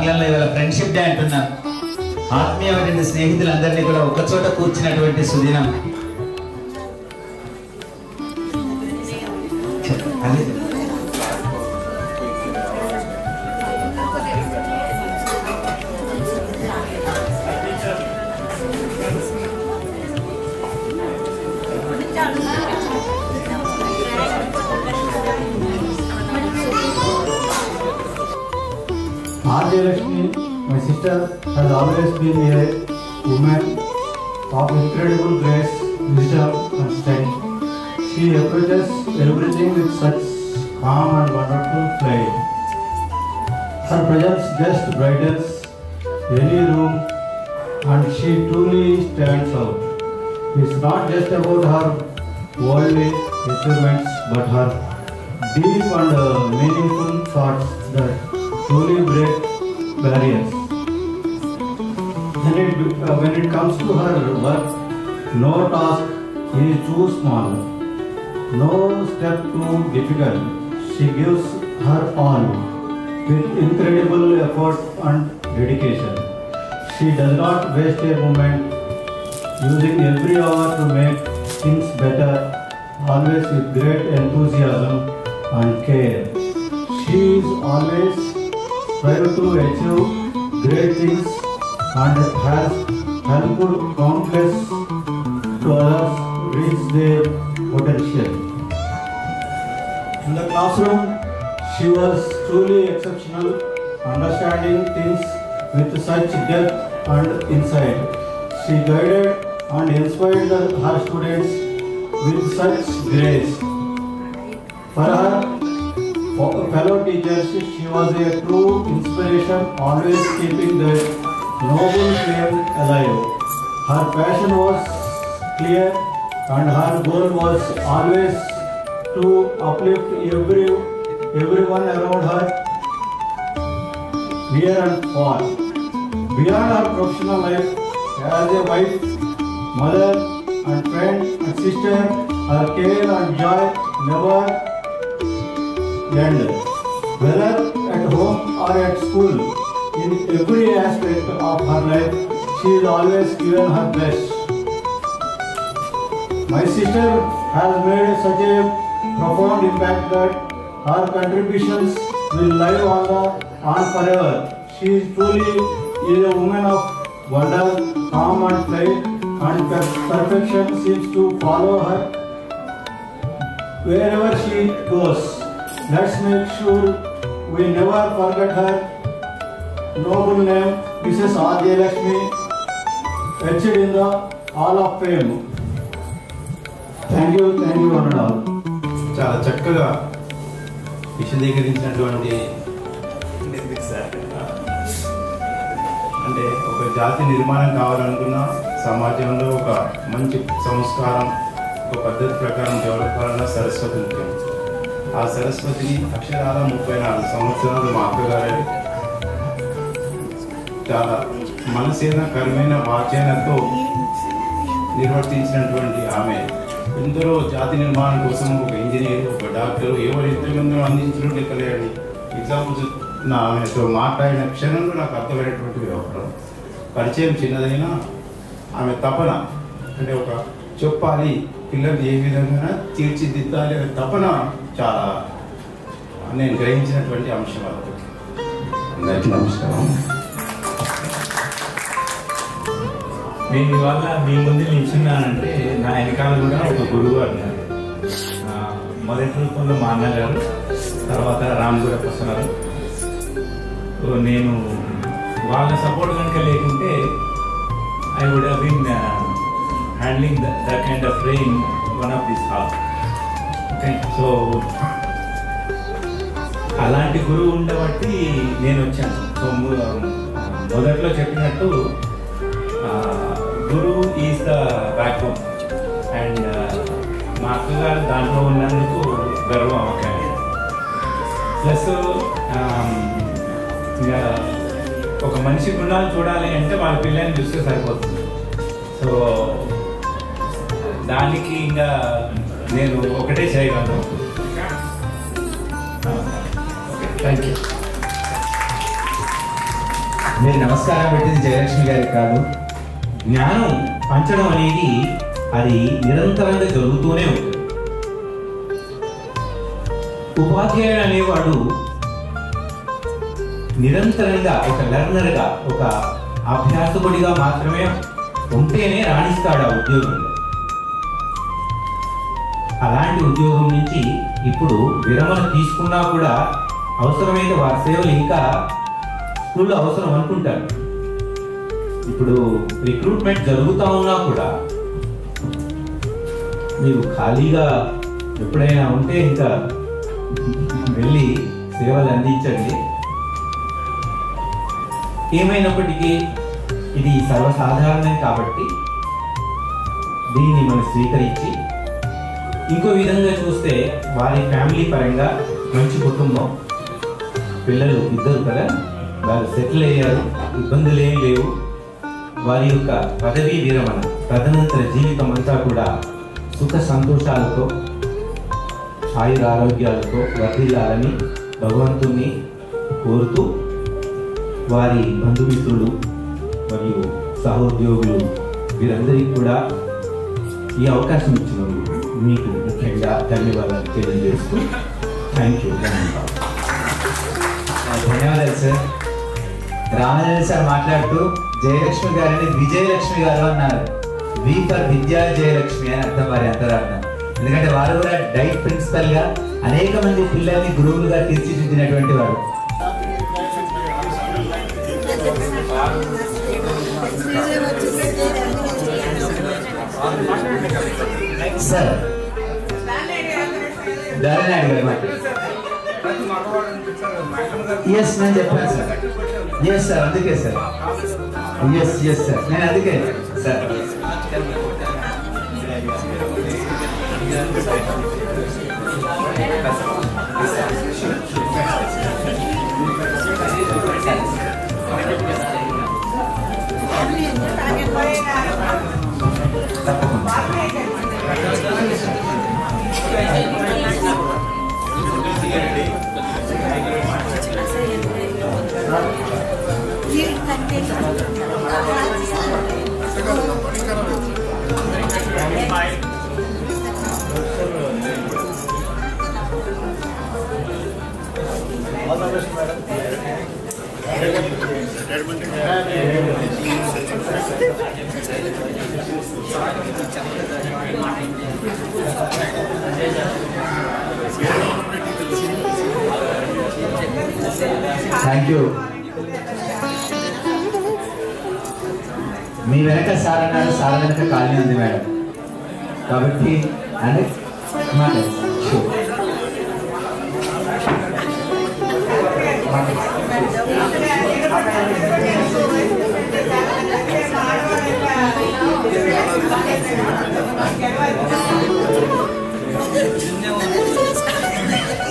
ఆంగ్లంలో ఇవాళ friendship day అంటున్నాం. ఆత్మీయమైనటువంటి స్నేహితులందరినీ కూడా ఒకచోట కూర్చున్నటువంటి సుదినం. R.J. Lakshmi, my sister, has always been a woman of incredible grace, wisdom and strength. She approaches everything with such calm and wonderful flair. Her presence just brightens any room and she truly stands out. It's not just about her worldly achievements but her deep and meaningful thoughts that truly break barriers. When it comes to her work, no task is too small, no step too difficult. She gives her all with incredible effort and dedication. She does not waste a moment, using every hour to make things better, always with great enthusiasm and care. She is always strive to achieve great things and has helped countless to others reach their potential. In the classroom, she was truly exceptional, understanding things with such depth and insight. She guided and inspired her students with such grace. For her fellow teachers, she was a true inspiration, always keeping the noble flame alive. Her passion was clear and her goal was always to uplift everyone around her, near and far. Beyond her professional life, as a wife, mother and friend and sister, her care and joy never end. Whether at home or at school, in every aspect of her life, she is always given her best. My sister has made such a profound impact that her contributions will live on forever. She is truly a woman of wonder, calm and pride, and perfection seems to follow her wherever she goes. Let's make sure we never forget her noble name, Mrs. R.J. Lakshmi, etched in the Hall of Fame. Thank you one and all. చాలా చక్కగా విశదీకరించినటువంటి అంటే ఒక జాతి నిర్మాణం కావాలనుకున్నా సమాజంలో ఒక మంచి సంస్కారం ఒక పద్ధతి ప్రకారం డెవలప్ కావాలన్నా సరస్వతి ముఖ్యం. ఆ సరస్వతిని అక్షరాల 34 సంవత్సరాలు మా అక్కగారు చాలా మనసేన కర్మైన వాచేనతో నిర్వర్తించినటువంటి ఆమె ఎందరో జాతి నిర్మాణం కోసం ఒక ఇంజనీర్, ఒక డాక్టర్, ఎవరు ఎంతమందిలో అందించడం లెక్కలేని ఎగ్జాంపుల్స్ ఆమెతో మాట్లాడిన క్షణంలో నాకు అర్థమైనటువంటి వ్యవహారం. పరిచయం చిన్నదైనా ఆమె తపన అంటే ఒక చెప్పాలి పిల్లలు ఏ విధంగా తీర్చిదిద్దాలి అనే తపన చాలా నేను గ్రహించినటువంటి అంశం. అందరికీ నమస్కారం. నేను ఇవాళ మీ ముందు నిల్చున్నానంటే నా వెనకాల కూడా ఒక గురువు అన్నారు. మొదటి రూపంలో మా అన్నగారు, తర్వాత రామగూడ ప్రసన్నారు. నేను వాళ్ళ సపోర్ట్ కనుక లేకుంటే I would have been handling that kind of రేయింగ్ one of this hall. Okay, so అలాంటి గురువు ఉండబట్టి నేను వచ్చాను. సో మొదట్లో చెప్పినట్టు guru is the backbone and మా అక్కగారు దాంట్లో ఉన్నందుకు గర్వం అవకాశం. ప్లస్ ఇంకా ఒక మనిషి గుణాలు చూడాలి అంటే వాళ్ళ పిల్లల్ని చూస్తే సరిపోతుంది. సో దానికి ఇంకా నేను ఒకటే చేయగలను. Okay, thank you. మీరు నమస్కారం పెట్టింది జయలక్ష్మి గారికి కాదు. జ్ఞానం పంచడం అనేది అది నిరంతరంగా జరుగుతూనే ఉంటుంది. ఉపాధ్యాయుడు అనేవాడు నిరంతరంగా ఒక లెర్నర్గా, ఒక అభ్యాసకుడిగా మాత్రమే ఉంటేనే రాణిస్తాడు ఆ ఉద్యోగంలో. అలాంటి ఉద్యోగం నుంచి ఇప్పుడు విరమణ తీసుకున్నా కూడా అవసరమైన వారి సేవలు ఇంకా స్కూల్లో అవసరం అనుకుంటారు. ఇప్పుడు రిక్రూట్మెంట్ జరుగుతూ ఉన్నా కూడా మీరు ఖాళీగా ఎప్పుడైనా ఉంటే ఇంకా వెళ్ళి సేవలు అందించండి. ఏమైనప్పటికీ ఇది సర్వసాధారణం కాబట్టి దీన్ని మనం స్వీకరించి, ఇంకో విధంగా చూస్తే వారి ఫ్యామిలీ పరంగా మంచి కుటుంబం, పిల్లలు 2 కదా, వాళ్ళు సెటిల్ అయ్యారు, ఇబ్బందులు ఏం లేవు. వారి యొక్క పదవీ విరమణ తదనంతర జీవితం అంతా కూడా సుఖ సంతోషాలతో ఆయుర ఆరోగ్యాలతో వర్ధిల్లాలని భగవంతుణ్ణి కోరుతూ, వారి బంధుమిత్రులు మరియు సహోద్యోగులు వీరందరికీ కూడా ఈ అవకాశం ఇచ్చినందుకు మీకు ముఖ్యంగా ధన్యవాదాలు తెలియజేస్తూ థ్యాంక్ యూ. ధన్యవాదాలు సార్. రామచంద్ర సార్ మాట్లాడుతూ జయలక్ష్మి గారిని విజయలక్ష్మి గారు అన్నారు. వి ఫర్ విద్యా జయలక్ష్మి అని అర్థం వారి అంతరార్థం. ఎందుకంటే వారు కూడా డైట్ ప్రిన్సిపల్ గా అనేక మంది పిల్లల్ని గురువులుగా తీర్చిదిద్దినటువంటి వారు. సార్ దారినాయుడు గారు మాట్లాడు. ఎస్ నేను చెప్పాను సార్. ఎస్ సార్, అందుకే సార్. ఎస్ సార్, నేను అందుకే సార్. Thank you. మీ వెనక సార్ అన్నారు, సార్ వెనక కాలనీ ఉంది మేడం, కాబట్టి అంటే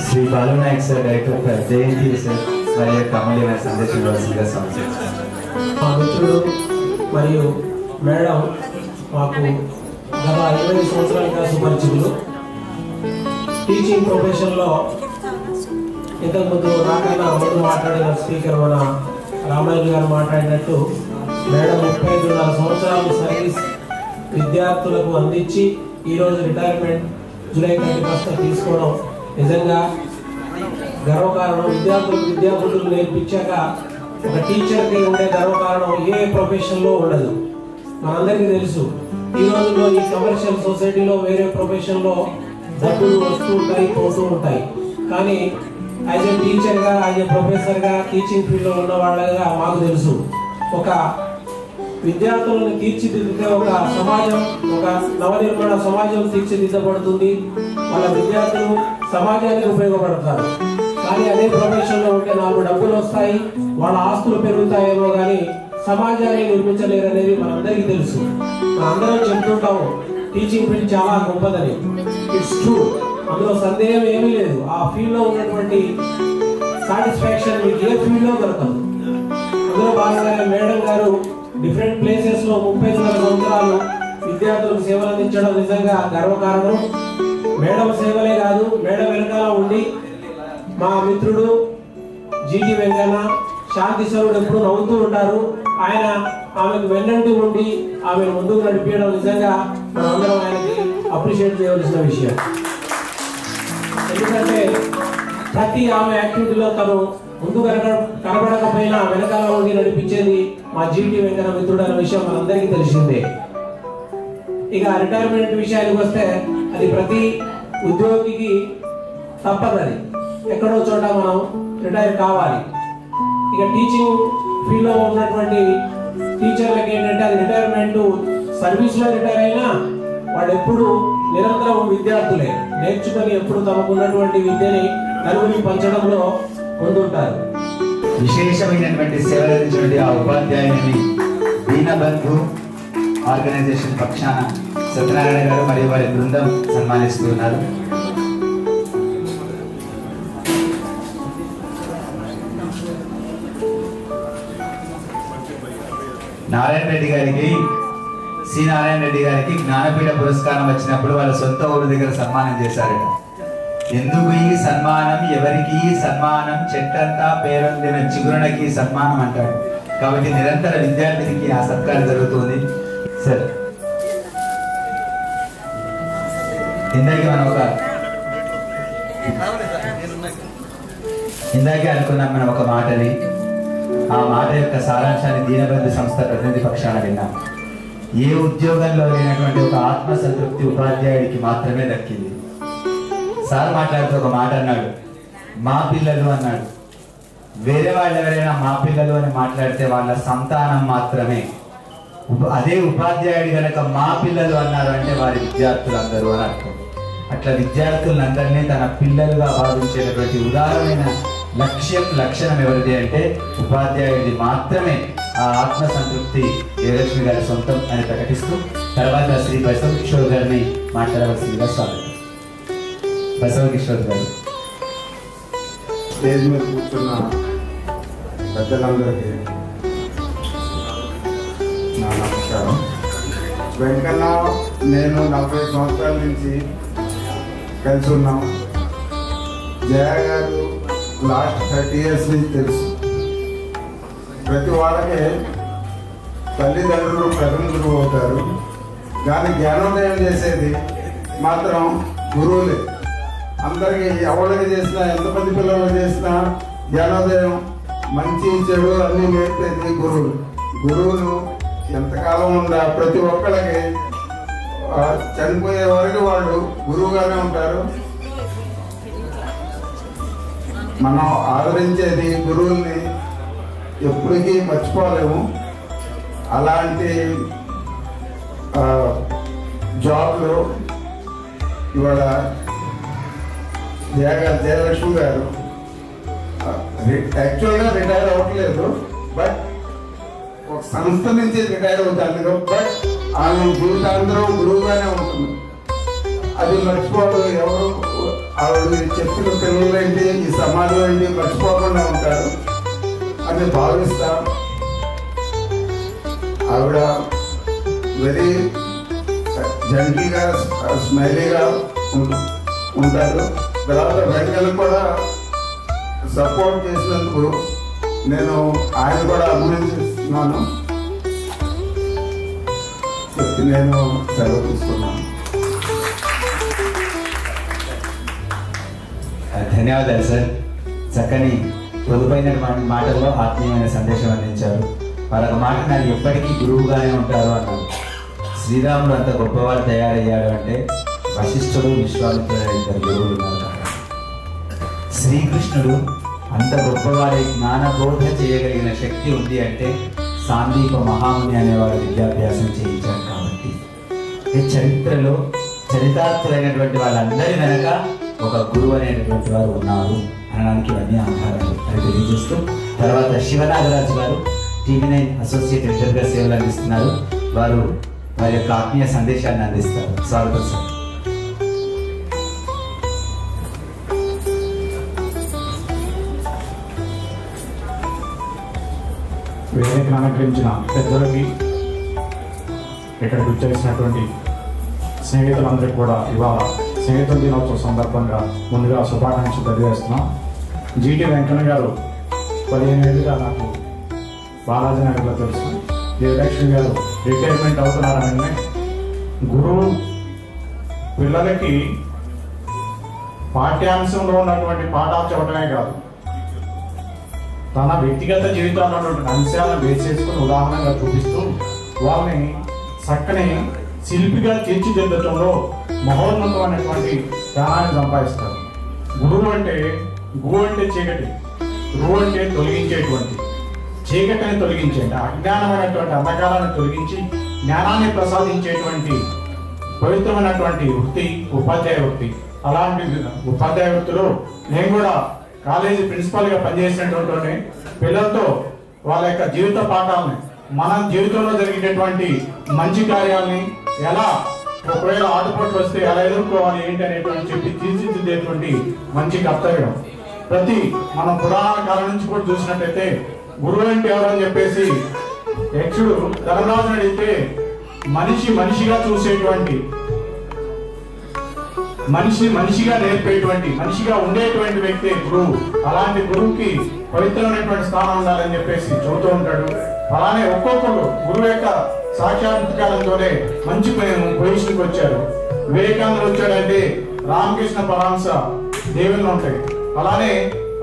శ్రీ బాలు నాయక్ సార్, డైరెక్టర్ జయంతి సార్ మరియు కమలి సందేశం ఇవ్వాల్సిందిగా సంస్థ. మా మిత్రుడు మరియు మేడం మాకు గత 20 సంవత్సరాలుగా సుపరిచితులు. టీచింగ్ ప్రొఫెషన్లో ఇంతకుముందు నాకైనా ముందు మాట్లాడిన స్పీకర్ మన రామాయణ గారు మాట్లాడినట్టు మేడం 35 సంవత్సరాలు సర్వీస్ విద్యార్థులకు అందించి ఈరోజు రిటైర్మెంట్ జూలై 31 తీసుకోవడం నిజంగా గర్వకారణం. విద్యాబుద్ధులు నేర్పించాక ఒక టీచర్కి ఉండే గర్వకారణం ఏ ప్రొఫెషన్లో ఉండదు. మనందరికీ తెలుసు ఈ రోజుల్లో ఈ కమర్షియల్ సొసైటీలో వేరే ప్రొఫెషన్లో డబ్బులు వస్తూ ఉంటాయి, పోతూ ఉంటాయి. కానీ యాజ్ ఏ టీచర్గా, యాజ్ ఏ ప్రొఫెసర్గా, టీచింగ్ ఫీల్డ్లో ఉన్న వాళ్ళగా మాకు తెలుసు ఒక విద్యార్థులను తీర్చిదిద్దితే ఒక సమాజం, ఒక నవనిర్మాణ సమాజం తీర్చిదిద్దబడుతుంది. వాళ్ళ విద్యార్థులు సమాజానికి ఉపయోగపడతారు. కానీ అదే ప్రొఫెషన్లో ఉంటే 4 డబ్బులు వస్తాయి, వాళ్ళ ఆస్తులు పెరుగుతాయేమో కానీ సమాజాన్ని నిర్మించలేరు అనేది మనందరికీ తెలుసు. మనందరం చెప్తుంటాము టీచింగ్ ఫీల్డ్ చాలా గొప్పదని. ఇట్స్ ట్రూ, అందులో సందేహం ఏమీ లేదు. ఆ ఫీల్డ్లో ఉన్నటువంటి సాటిస్ఫాక్షన్ మీకు ఏ ఫీల్డ్లో దొరకదు. అందులో భాగంగానే మేడం గారు డిఫరెంట్ ప్లేసెస్లో 35 సంవత్సరాలు విద్యార్థులకు సేవలు అందించడం నిజంగా గర్వకారణం. మేడం సేవలే కాదు, మేడం వెనకాల ఉండి మా మిత్రుడు జీటీ వెంకన్న, శాంతి స్వరూపుడు ఎప్పుడు నవ్వుతూ ఉంటారు. ఆయన ఆమెకు వెన్నంటి ఉండి ఆమెను ముందుకు నడిపించడం నిజంగా మనందరం ఆయనకి అప్రిషియేట్ చేయవలసిన విషయం. ఎందుకంటే ప్రతి ఆమె యాక్టివిటీలో తను ముందు కనబడకపోయినా వెనకాల ఉండి నడిపించేది మా జీటీ వెంకన్న మిత్రుడు అనే విషయం మనందరికీ తెలిసిందే. ఇక రిటైర్మెంట్ విషయానికి వస్తే అది ప్రతి ఉద్యోగికి తప్పదది. ఎక్కడో చోట మనం రిటైర్ కావాలి. ఇక టీచింగ్ ఫీల్డ్లో ఉన్నటువంటి టీచర్లకి ఏంటంటే అది రిటైర్మెంట్, సర్వీస్లో రిటైర్ అయినా వాళ్ళు ఎప్పుడు నిరంతరం విద్యార్థులే నేర్చుకొని ఎప్పుడు తమకున్నటువంటి విద్యని నలుగురికి పంచడంలో ముందుంటారు. విశేషమైనటువంటి సేవలు అందించినటువంటి ఆ ఉపాధ్యాయుని దీనబంధు ఆర్గనైజేషన్ పక్షాన సత్యనారాయణ గారు మరియు వారి బృందం సన్మానిస్తున్నారు. నారాయణ రెడ్డి గారికి, సి నారాయణ రెడ్డి గారికి జ్ఞానపీఠ పురస్కారం వచ్చినప్పుడు వాళ్ళ సొంత ఊరు దగ్గర సన్మానం చేశారట. ఎందుకు ఈ సన్మానం, ఎవరికి ఈ సన్మానం, చెట్టంతా పేరొందిన చిగురునకి సన్మానం అంటాడు. కాబట్టి నిరంతర విద్యార్థినికి ఆ సత్కారం జరుగుతుంది. సార్ ఇందాకే అనుకున్నాం మనం ఒక మాటని. ఆ మాట యొక్క సారాంశాన్ని దీనబంధు సంస్థ ప్రతినిధి పక్షాన విన్నాం. ఏ ఉద్యోగంలో లేనటువంటి ఒక ఆత్మసంతృప్తి ఉపాధ్యాయుడికి మాత్రమే దక్కింది. సార్ మాట్లాడుతూ ఒక మాట అన్నాడు, మా పిల్లలు అన్నాడు. వేరే వాళ్ళు ఎవరైనా మా పిల్లలు అని మాట్లాడితే వాళ్ళ సంతానం మాత్రమే. అదే ఉపాధ్యాయుడు కనుక మా పిల్లలు అన్నారు అంటే వారి విద్యార్థులందరూ అని అర్థం. అట్లా విద్యార్థులందరినీ తన పిల్లలుగా భావించేటటువంటి ఉదారమైన లక్షణం ఎవరిది అంటే ఉపాధ్యాయుడిది మాత్రమే. ఆ ఆత్మసంతృప్తి జయలక్ష్మి గారి సొంతం అని ప్రకటిస్తూ తర్వాత శ్రీ బసవ కిషోర్ గారిని మాట్లాడవలసిందిగా స్వాగతం. బసవ కిషోర్ గారు. స్టేజ్ మీద కూర్చున్న పెద్దలందరికీ నా నమస్కారం. వెంకన్న నేను 40 సంవత్సరాల నుంచి కలిసి ఉన్నాం. జయ గారు లాస్ట్ 30 years నుంచి తెలుసు. ప్రతి వాళ్ళకి తల్లిదండ్రులు ప్రథమ గురువు అవుతారు, కానీ జ్ఞానోదయం చేసేది మాత్రం గురువులే. అందరికీ ఎవరికి చేసినా, ఎంతమంది పిల్లలు చేసినా జ్ఞానోదయం మంచి చెడు అన్నీ నేర్పేది గురువులు. గురువులు ఎంతకాలం ఉందా ప్రతి ఒక్కరికి చనిపోయే వరకు వాళ్ళు గురువుగానే ఉంటారు. మనం ఆదరించేది గురువుల్ని ఎప్పటికీ మర్చిపోలేము. అలాంటి జాబ్లో ఇవాళ జయలక్ష్మి గారు యాక్చువల్గా రిటైర్ అవ్వట్లేదు, బట్ ఒక సంస్థ నుంచి రిటైర్ అవుతాను. బట్ ఆమె జీవితాంతరం గురువుగానే ఉంటుంది. అది మర్చిపోదు. ఎవరు ఆవిడ చెప్పిన పిల్లలు ఏంటి, ఈ సమాజం ఏంటి మర్చిపోకుండా ఉంటారు అని భావిస్తా. ఆవిడ వెరీ జెంటిల్గా స్మైలీగా ఉంటారు. తర్వాత వెంకన్న కూడా సపోర్ట్ చేసినందుకు నేను ఆయన కూడా అభినందిస్తున్నాను. నేను సెలవు తీసుకున్నాను. ధన్యవాదాలు సార్. చక్కని పొదుపైన మాటల్లో ఆత్మీయమైన సందేశం అందించారు. వాళ్ళొక మాట నాకు ఎప్పటికీ గురువుగానే ఉంటారు అన్నారు. శ్రీరాముడు అంత గొప్పవాడు తయారయ్యాడు అంటే వశిష్ఠుడు, విశ్వామిత్రుడు ఇద్దరు గురువులు ఉన్నారు. శ్రీకృష్ణుడు అంత గొప్పవాడే జ్ఞానబోధ చేయగలిగిన శక్తి ఉంది అంటే సాందీప మహాముని అనేవాడు విద్యాభ్యాసం చేయించాడు. కాబట్టి చరిత్రలో చరితార్థులైనటువంటి వాళ్ళందరి వెనక ఒక గురువు అనేటటువంటి వారు ఉన్నారు అనడానికి ఇవన్నీ ఆధారాలు అని తెలియజేస్తూ తర్వాత శివనాగరాజు గారు TV9 అసోసియేట్ ఎడిటర్గా సేవలు అందిస్తున్నారు. వారు వారి యొక్క ఆత్మీయ సందేశాన్ని అందిస్తారు. స్వాగతం సార్. వేదికను అలంకరించిన పెద్దలకి, ఇక్కడికి వచ్చేసినటువంటి స్నేహితులందరికీ కూడా ఇవాళ స్నేహితుల దినోత్సవం సందర్భంగా ముందుగా శుభాకాంక్షలు తెలియజేస్తున్నాం. జీటీ వెంకన్న గారు 15 ఏళ్ళుగా నాకు బాలాజీ నగర్లో తెలుసు. జయలక్ష్మి గారు రిటైర్మెంట్ అవుతున్నారని గురువు పిల్లలకి పాఠ్యాంశంలో ఉన్నటువంటి పాఠాలు చెప్పడమే కాదు, తన వ్యక్తిగత జీవితంలో ఉన్నటువంటి అంశాలను బేస్ చేసుకుని ఉదాహరణగా చూపిస్తూ వాళ్ళని చక్కని శిల్పిగా తీర్చిదిద్దటంలో మహోన్నతమైనటువంటి జ్ఞానాన్ని సంపాదిస్తారు. గురువు అంటే గు అంటే చీకటి, రు అంటే తొలగించేటువంటి, చీకటిని తొలగించేది, అజ్ఞానమైనటువంటి అంధకారాన్ని తొలగించి జ్ఞానాన్ని ప్రసాదించేటువంటి పవిత్రమైనటువంటి వృత్తి ఉపాధ్యాయ వృత్తి. అలాంటి ఉపాధ్యాయ వృత్తిలో నేను కూడా కాలేజీ ప్రిన్సిపాల్గా పనిచేసినటువంటి పిల్లలతో వాళ్ళ యొక్క జీవిత పాఠాలని, మన జీవితంలో జరిగేటటువంటి మంచి కార్యాలని ఎలా, ఒకవేళ ఆటుపోట్లు వస్తే ఎలా ఎదుర్కోవాలి ఏంటి అనేటువంటి చెప్పి తీర్చిదిద్దేటువంటి మంచి కర్తవ్యం. మనం పురాణ కాలం నుంచి కూడా చూసినట్టయితే గురువు అంటే ఎవరని చెప్పేసి యక్షుడు ధర్మరాజుని అడిగితే మనిషిగా చూసేటువంటి, మనిషిగా నేర్పేటువంటి, మనిషిగా ఉండేటువంటి వ్యక్తే గురువు. అలాంటి గురువుకి పవిత్రమైనటువంటి స్థానం ఉండాలని చెప్పేసి చెబుతూ ఉంటాడు. అలానే ఒక్కొక్కరు గురువు యొక్క సాక్షాత్కారంతోనే మంచి పొజిషన్కి వచ్చారు. వివేకానంద వచ్చాడంటే రామకృష్ణ పరమహంస దేవుళ్ళు ఉంటాయి. అలానే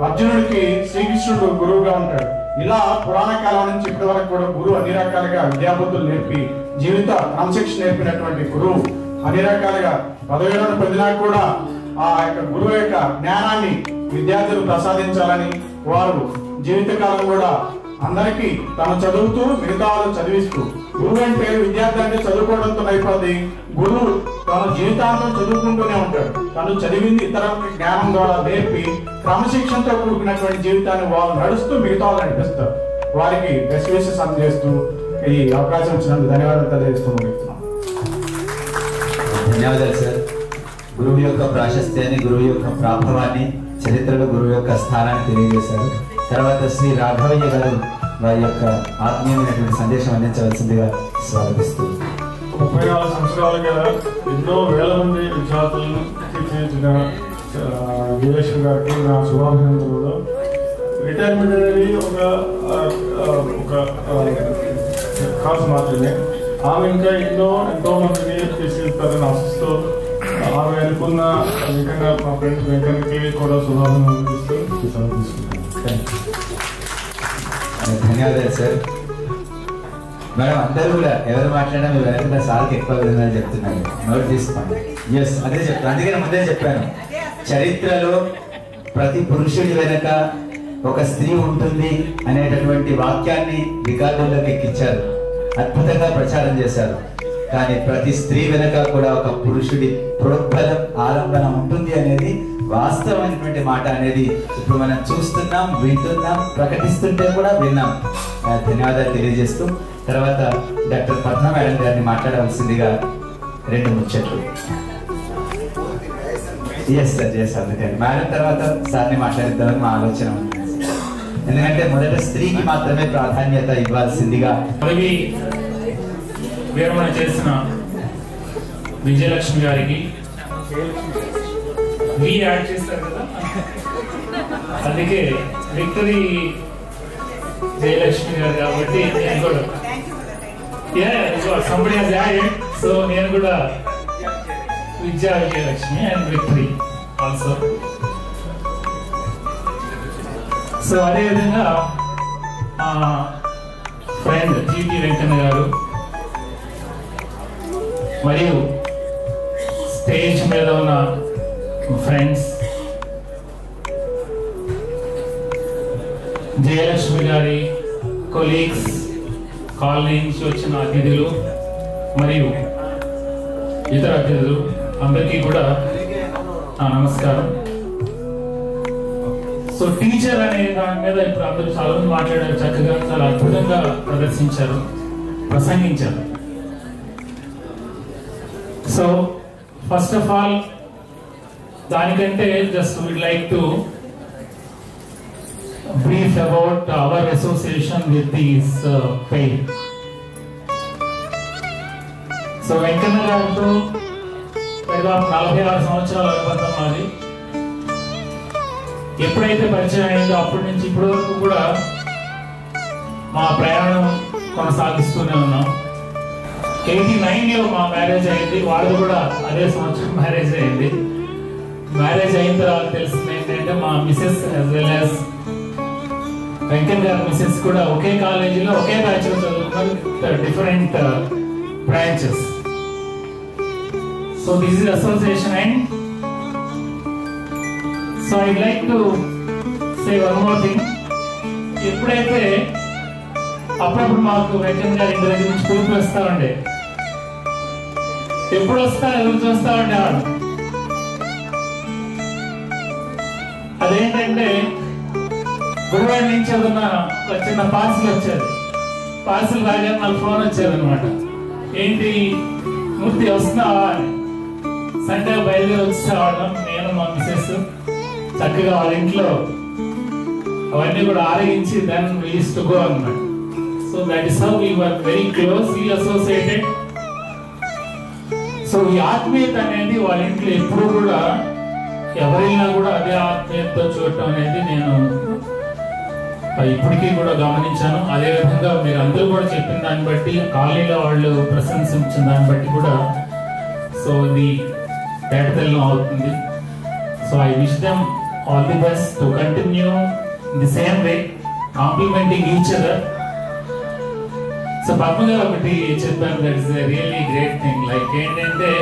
అర్జునుడికి శ్రీకృష్ణుడు గురువుగా ఉంటాడు. ఇలా పురాణ కాలం నుంచి ఇప్పటి వరకు కూడా గురువు అన్ని రకాలుగా విద్యాబుద్ధులు నేర్పి జీవిత క్రమశిక్షణ నేర్పినటువంటి గురువు అన్ని రకాలుగా పదవిలను పొందినా కూడా ఆ యొక్క గురువు యొక్క జ్ఞానాన్ని విద్యార్థులు ప్రసాదించాలని వారు జీవితకాలం కూడా అందరికీ తను చదువుతూ మిగతా వాళ్ళు చదివిస్తూ, గురువు అంటే విద్యార్థి అంటే చదువుకోవడంతో అయిపోద్ది. గురువు తన జీవితాంతం చదువుకుంటూనే ఉంటాడు. తను చదివింది ఇతరులకి జ్ఞానం ద్వారా నేర్పి క్రమశిక్షణతో కూడుకున్నటువంటి జీవితాన్ని వాళ్ళు నడుస్తూ మిగతా వాళ్ళు నడిపిస్తారు. వారికి బెస్ట్ విషెస్ అందజేస్తూ ఈ అవకాశం ఇచ్చినందుకు ధన్యవాదాలు తెలియజేస్తూ ముగిస్తున్నాం. ధన్యవాదాలు సార్. గురువు యొక్క ప్రాశస్త్యాన్ని, గురువు యొక్క ప్రాభవాన్ని, చరిత్రలో గురువు యొక్క స్థానాన్ని తెలియజేశారు. తర్వాత శ్రీ రాఘవయ్య గారు వారి యొక్క ఆత్మీయమైనటువంటి సందేశం అందించవలసిందిగా స్వాగతిస్తుంది. 34 సంవత్సరాలుగా ఎన్నో వేల మంది విద్యార్థులను తీర్చిదిద్దిన జయలక్ష్మి గారికి నా శుభాభినందనలు. రిటైర్మెంట్ అనేది ఒక కాదు మాత్రమే. ఆమె ఇంకా ఎంతో మందిని తీర్చిదిద్దారని ఆశిస్తూ ఆమె అనుకున్న విధంగా మా ఫ్రెండ్స్ వెంకన్నకి కూడా శుభాభినందనలు ఇస్తూ తీసుకుంటాను. ధన్యవాదాలు సార్. మేడం అందరూ కూడా ఎవరు మాట్లాడినా మీరు వెనక సార్కి ఎక్కువ విధంగా చెప్తున్నారు, నోట్ తీసుకోండి. ఎస్, అదే చెప్తాను. అందుకే నేను ముందే చెప్పాను, చరిత్రలో ప్రతి పురుషుడి వెనక ఒక స్త్రీ ఉంటుంది అనేటటువంటి వాక్యాన్ని రికార్డుల్లోకి ఎక్కించారు, అద్భుతంగా ప్రచారం చేశారు. కానీ ప్రతి స్త్రీ వెనక కూడా ఒక పురుషుడి ప్రోద్బలం, ఆలంబన ఉంటుంది అనేది వాస్తవమైనటువంటి మాట అనేది ఇప్పుడు మనం చూస్తున్నాం, వింటున్నాం, ప్రకటిస్తుంటే కూడా విన్నాం. ధన్యవాదాలు తెలియజేస్తూ తర్వాత డాక్టర్ పద్మ మేడం గారిని మాట్లాడవలసిందిగా 2 ముచ్చట్లు. ఎస్ సార్, చేస్తాను. మేడం తర్వాత సార్ని మాట్లాడిద్దామని మా ఆలోచన ఉంది. ఎందుకంటే మొదట స్త్రీకి మాత్రమే ప్రాధాన్యత ఇవ్వాల్సిందిగా పదవి విరమణ చేసిన విజయలక్ష్మి గారికి యాడ్ చేస్తారు కదా, అందుకే విక్టరీ జయలక్ష్మి గారు కాబట్టి నేను కూడా somebody has added, so నేను కూడా విద్యా Vijayalakshmi and victory also. So అదేవిధంగా ఫ్రెండ్ జీటీ వెంకన్న గారు మరియు స్టేజ్ మీద ఉన్న ఫ్రెండ్స్, జయలక్ష్మి గారి కొలీగ్స్, కాలనీ నుంచి వచ్చిన అతిథులు మరియు ఇతర అతిథులు అందరికీ కూడా నమస్కారం. సో టీచర్ అనే దాని మీద ఇప్పుడు అందరూ చాలా మంది మాట్లాడారు, చక్కగా చాలా అద్భుతంగా ప్రదర్శించారు, ప్రసంగించారు. సో ఫస్ట్ ఆఫ్ ఆల్ దానికంటే just would like to brief about our association with this faith. So Venkanna గారితో దాదాపు 46 సంవత్సరాల అనుబంధం మాది. ఎప్పుడైతే పరిచయం అయిందో అప్పటి నుంచి ఇప్పటి వరకు కూడా మా ప్రయాణం కొనసాగిస్తూనే ఉన్నాం. 89లో మా మ్యారేజ్ అయింది, వాళ్ళు కూడా అదే సంవత్సరం మ్యారేజ్ అయింది. మ్యారేజ్ అయిన తర్వాత తెలిసింది ఏంటంటే మా Mrs as well as Venkat గారి మిసెస్ కూడా ఒకే కాలేజీలో ఒకే బ్యాచ్లో చదువుతున్నారు, different branches. So this is association and so I'd like to say one more thing. ఎప్పుడైతే అప్పుడప్పుడు మాకు వెంకట్ గారి ఇంటి దగ్గర నుంచి పిలుపు వస్తా ఉండే, ఎప్పుడు వస్తా ఎదురు చూస్తా ఉండేవాడు. అదేంటంటే గురువారి నుంచి ఏదన్నా ఒక చిన్న పార్సిల్ వచ్చేది. పార్సిల్ రాగానే నాకు ఫోన్ వచ్చేది అనమాట, ఏంటి మూర్తి వస్తున్నావా అని. సండే బయలుదేరి వచ్చేవాళ్ళం నేను మా మిసెస్, చక్కగా వాళ్ళ ఇంట్లో అవన్నీ కూడా ఆరగించి then we used to go అన్నమాట. So that is how we were very closely associated. So ఈ ఆత్మీయత అనేది వాళ్ళ ఇంట్లో ఎప్పుడు కూడా ఎవరైనా కూడా అదే ఆత్మీయతతో చూడటం అనేది నేను ఇప్పటికీ కూడా గమనించాను. అదేవిధంగా మీరు అందరూ కూడా చెప్పిన దాన్ని బట్టి, కాలనీలో వాళ్ళు ప్రశంసించిన దాన్ని బట్టి కూడా సో ఇది తేటతెల్లం అవుతుంది. So I wish them all the best to continue in the same way, complementing each other. So Padma garu ఒకటి చెప్పారు, that is really great thing. Like ఏంటంటే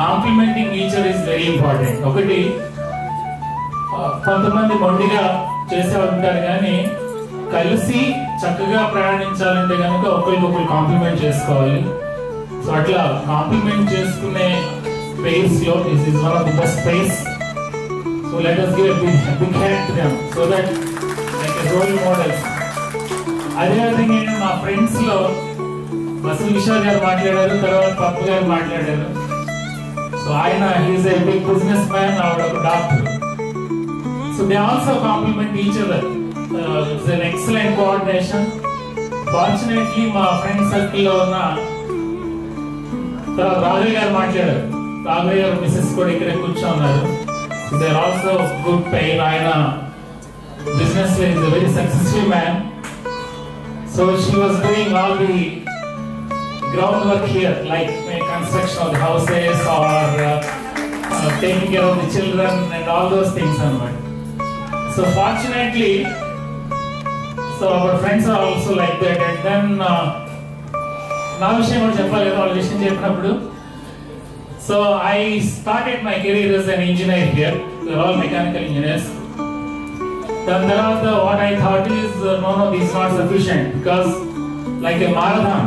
complementing each other is very important. ఒకటి కొంతమంది మొండిగా చేసే ఉంటారు, కానీ కలిసి చక్కగా ప్రయాణించాలంటే కనుక ఒకరికొకరు కాంప్లిమెంట్ చేసుకోవాలి. సో అట్లా కాంప్లిమెంట్ చేసుకునే స్పేస్ లో this is one of the best space. So let us give a big hand to them so that like a role models. అదేవిధంగా మా ఫ్రెండ్స్ లో బసు విశాల్ గారు మాట్లాడారు, తర్వాత పప్పు గారు మాట్లాడారు. సో ఆయన he is a big business man, ఆవిడ ఒక doctor. So they also complement each other. It's an excellent coordination. Fortunately, my friend circle lo unna Raghav garu maatlaadaru. Raghav garu Mrs. kuda ikkade kuchunnaru. So they are also good pain. Ayana business is a very successful man. So she was doing all the groundwork here, like construction of the houses or taking care of the children and all those things and what. So fortunately, so our friends are also like that. And then na vishayam kuda cheppali kada vallu vishayam cheppinappudu. So I started my career as an engineer here. We are all mechanical engineers. Then thereafter what I thought is no, this is not sufficient, because like a marathon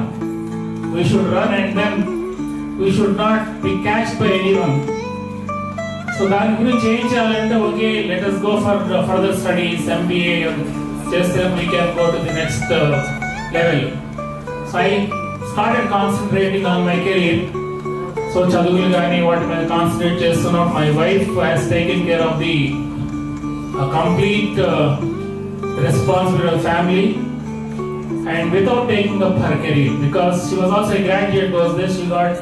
we should run and then we should not be catched by anyone. So దాని గురించి ఏం చేయాలంటే okay let us go for further studies, MBA చేస్తే we can go to the next level. So I started concentrating on my career. So చదువులు కానీ వాటి మీద concentrate చేస్తున్నాం. My wife has taken care of the complete responsibility of family and without taking up her career, because she was also a graduate was this, she got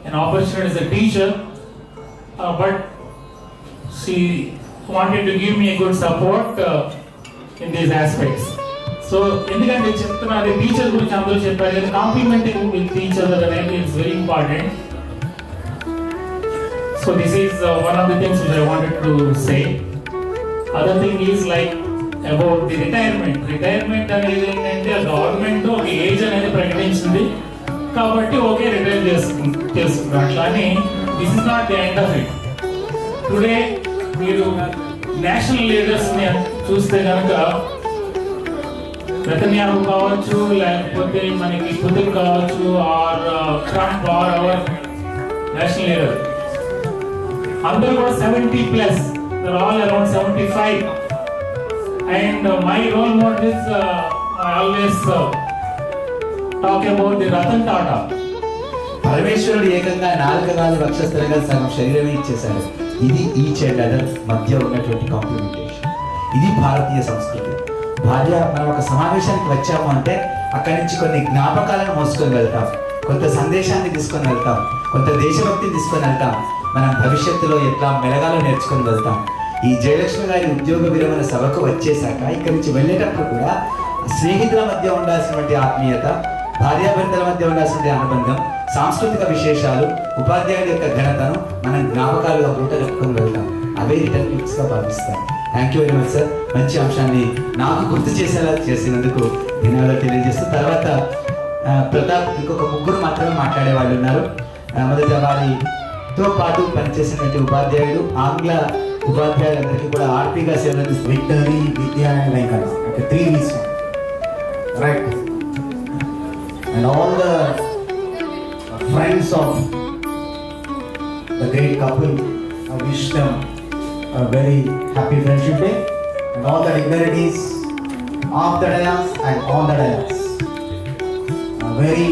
an opportunity as a teacher, but she wanted to give me a good support in these aspects. So ఎందుకంటే చెప్తున్నా అదే teacher గురించి అందరూ చెప్పారు, complimenting with each other అనేది it's very important. So this is one of the things which I wanted to say. Other thing is like about the retirement. Retirement అనేది ఏంటంటే government ఒక ఏజ్ అనేది ప్రకటించింది కాబట్టి ఓకే రిటైర్ చేసుకుంటారు అట్లానే. This is not the end of it. Today మీరు national leaders ని చూస్తే కనుక నెతన్యాహు కావచ్చు, లేకపోతే మనకి పుతిన్ కావచ్చు, or Trump or our national leader, అందరూ కూడా 70+. They're all around 75. And my role model is I always talk about the Ratan Tata. పరమేశ్వరుడు ఏకంగా 4 కాలు వక్షస్థలంగా సగం శరీరమే ఇచ్చేశాడు. ఇది ఈచ్ అండ్ అదర్ మధ్య ఉన్నటువంటి కాంప్లిమెంటేషన్. ఇది భారతీయ సంస్కృతి. భార్య మనం ఒక సమావేశానికి వచ్చాము అంటే అక్కడి నుంచి కొన్ని జ్ఞాపకాలను మోసుకొని వెళ్తాం, కొంత సందేశాన్ని తీసుకొని వెళ్తాం, కొంత దేశభక్తిని తీసుకొని వెళ్తాం, మనం భవిష్యత్తులో ఎట్లా మెలగాలో నేర్చుకొని వెళ్తాం. ఈ జయలక్ష్మి గారి ఉద్యోగ విరమణ సభకు వచ్చేసాక ఇక్కడి నుంచి వెళ్ళేటప్పుడు కూడా స్నేహితుల మధ్య ఉండాల్సినటువంటి ఆత్మీయత, భార్యాభర్తల మధ్య ఉండాల్సినటువంటి అనుబంధం, సాంస్కృతిక విశేషాలు, ఉపాధ్యాయుడి యొక్క ఘనతను మనం జ్ఞాపకాలుగా పూట చెప్పుకొని వెళ్తాం. అవే రిటర్న్ గిఫ్ట్స్గా భావిస్తాం. Thank you very much sir. మంచి అంశాన్ని నాకు గుర్తు చేసేలా చేసినందుకు ధన్యవాదాలు తెలియజేస్తూ, తర్వాత ప్రతాప్ ఇంకొక ముగ్గురు మాత్రమే మాట్లాడే వాళ్ళు ఉన్నారు. మొదట వారితో పాటు పనిచేసినటువంటి ఉపాధ్యాయుడు, ఆంగ్ల ఉపాధ్యాయులందరికీ కూడా ఆర్పీగా సేవలు విక్టరీ, విద్యా అండ్ వెంకట, అంటే 3 V's, right? And all the friends of the great couple, I wish them a very happy friendship day, and all the dignitaries off the dais and on the dais, a very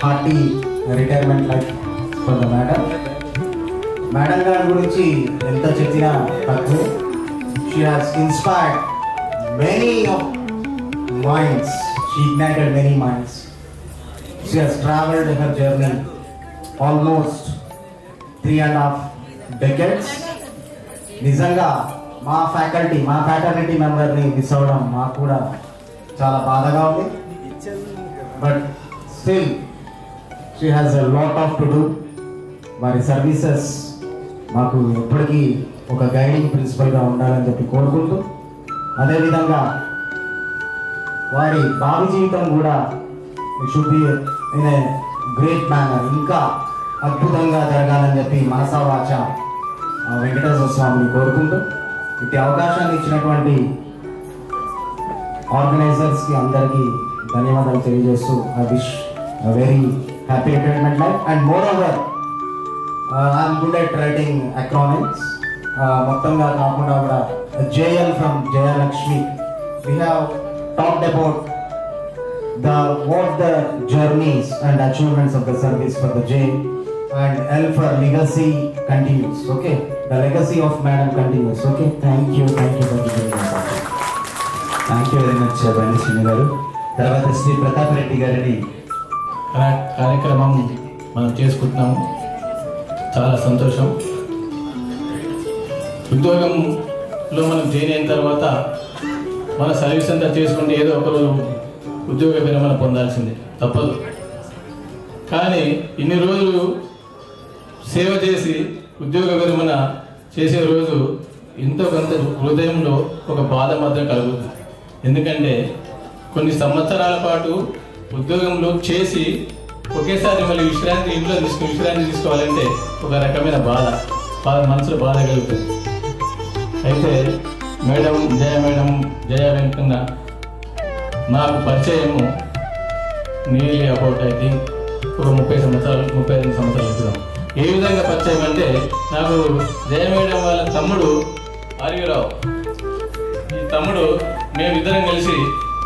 hearty retirement life for the madam. Madam గారి గురించి ఎంత చెప్పినా తక్కువే. She has inspired many of minds. She ignited many minds. She has traveled her journey almost 3.5 decades. నిజంగా మా faculty మెంబర్ని miss అవ్వడం మాకు కూడా చాలా బాధగా ఉంది. But still she has a lot off to do. వారి సర్వీసెస్ మాకు ఎప్పటికీ ఒక గైడింగ్ ప్రిన్సిపల్గా ఉండాలని చెప్పి కోరుకుంటూ, అదేవిధంగా వారి భావి జీవితం కూడా should be in a great manner, ఇంకా అద్భుతంగా జరగాలని చెప్పి మనసా వాచ వెంకటేశ్వర స్వామిని కోరుకుంటూ, ఇటు అవకాశాన్ని ఇచ్చినటువంటి ఆర్గనైజర్స్కి అందరికీ ధన్యవాదాలు తెలియజేస్తూ, I wish a very happy retirement life. And moreover I'm good at writing acronyms. మొత్తంగా కాకుండా కూడా JL from Jayalakshmi, we have talked about what the journeys and achievements of the service for the J, and L for legacy continues. Okay, the legacy of madam continues. Okay, thank you for giving us. Thank you very much బండి గారు. తర్వాత శ్రీ ప్రతాప్ రెడ్డి గారిని కార్యక్రమం మనం చేసుకుంటున్నాము. చాలా సంతోషం. ఉద్యోగంలో మనం జాయిన్ అయిన తర్వాత మన సర్వీస్ అంతా చేసుకుంటే ఏదో ఒకరోజు ఉద్యోగ విరమణ పొందాల్సిందే, తప్పదు. కానీ ఇన్ని రోజులు సేవ చేసి ఉద్యోగ విరమణ చేసే రోజు ఎంతో కొంత హృదయంలో ఒక బాధ మాత్రం కలుగుతుంది. ఎందుకంటే కొన్ని సంవత్సరాల పాటు ఉద్యోగంలో చేసి ఒకేసారి మళ్ళీ ఇంట్లో విశ్రాంతి తీసుకోవాలంటే ఒక రకమైన బాధ మనసులో బాధ కలుగుతుంది. అయితే జయ వెంకన్న నాకు పరిచయము నియర్లీ అబౌట్ ఐ థింక్ ఒక 35 సంవత్సరాల క్రితం. ఏ విధంగా పరిచయం అంటే, నాకు జయ మేడం వాళ్ళ తమ్ముడు ఆర్యరావు, ఈ తమ్ముడు మేమిద్దరం కలిసి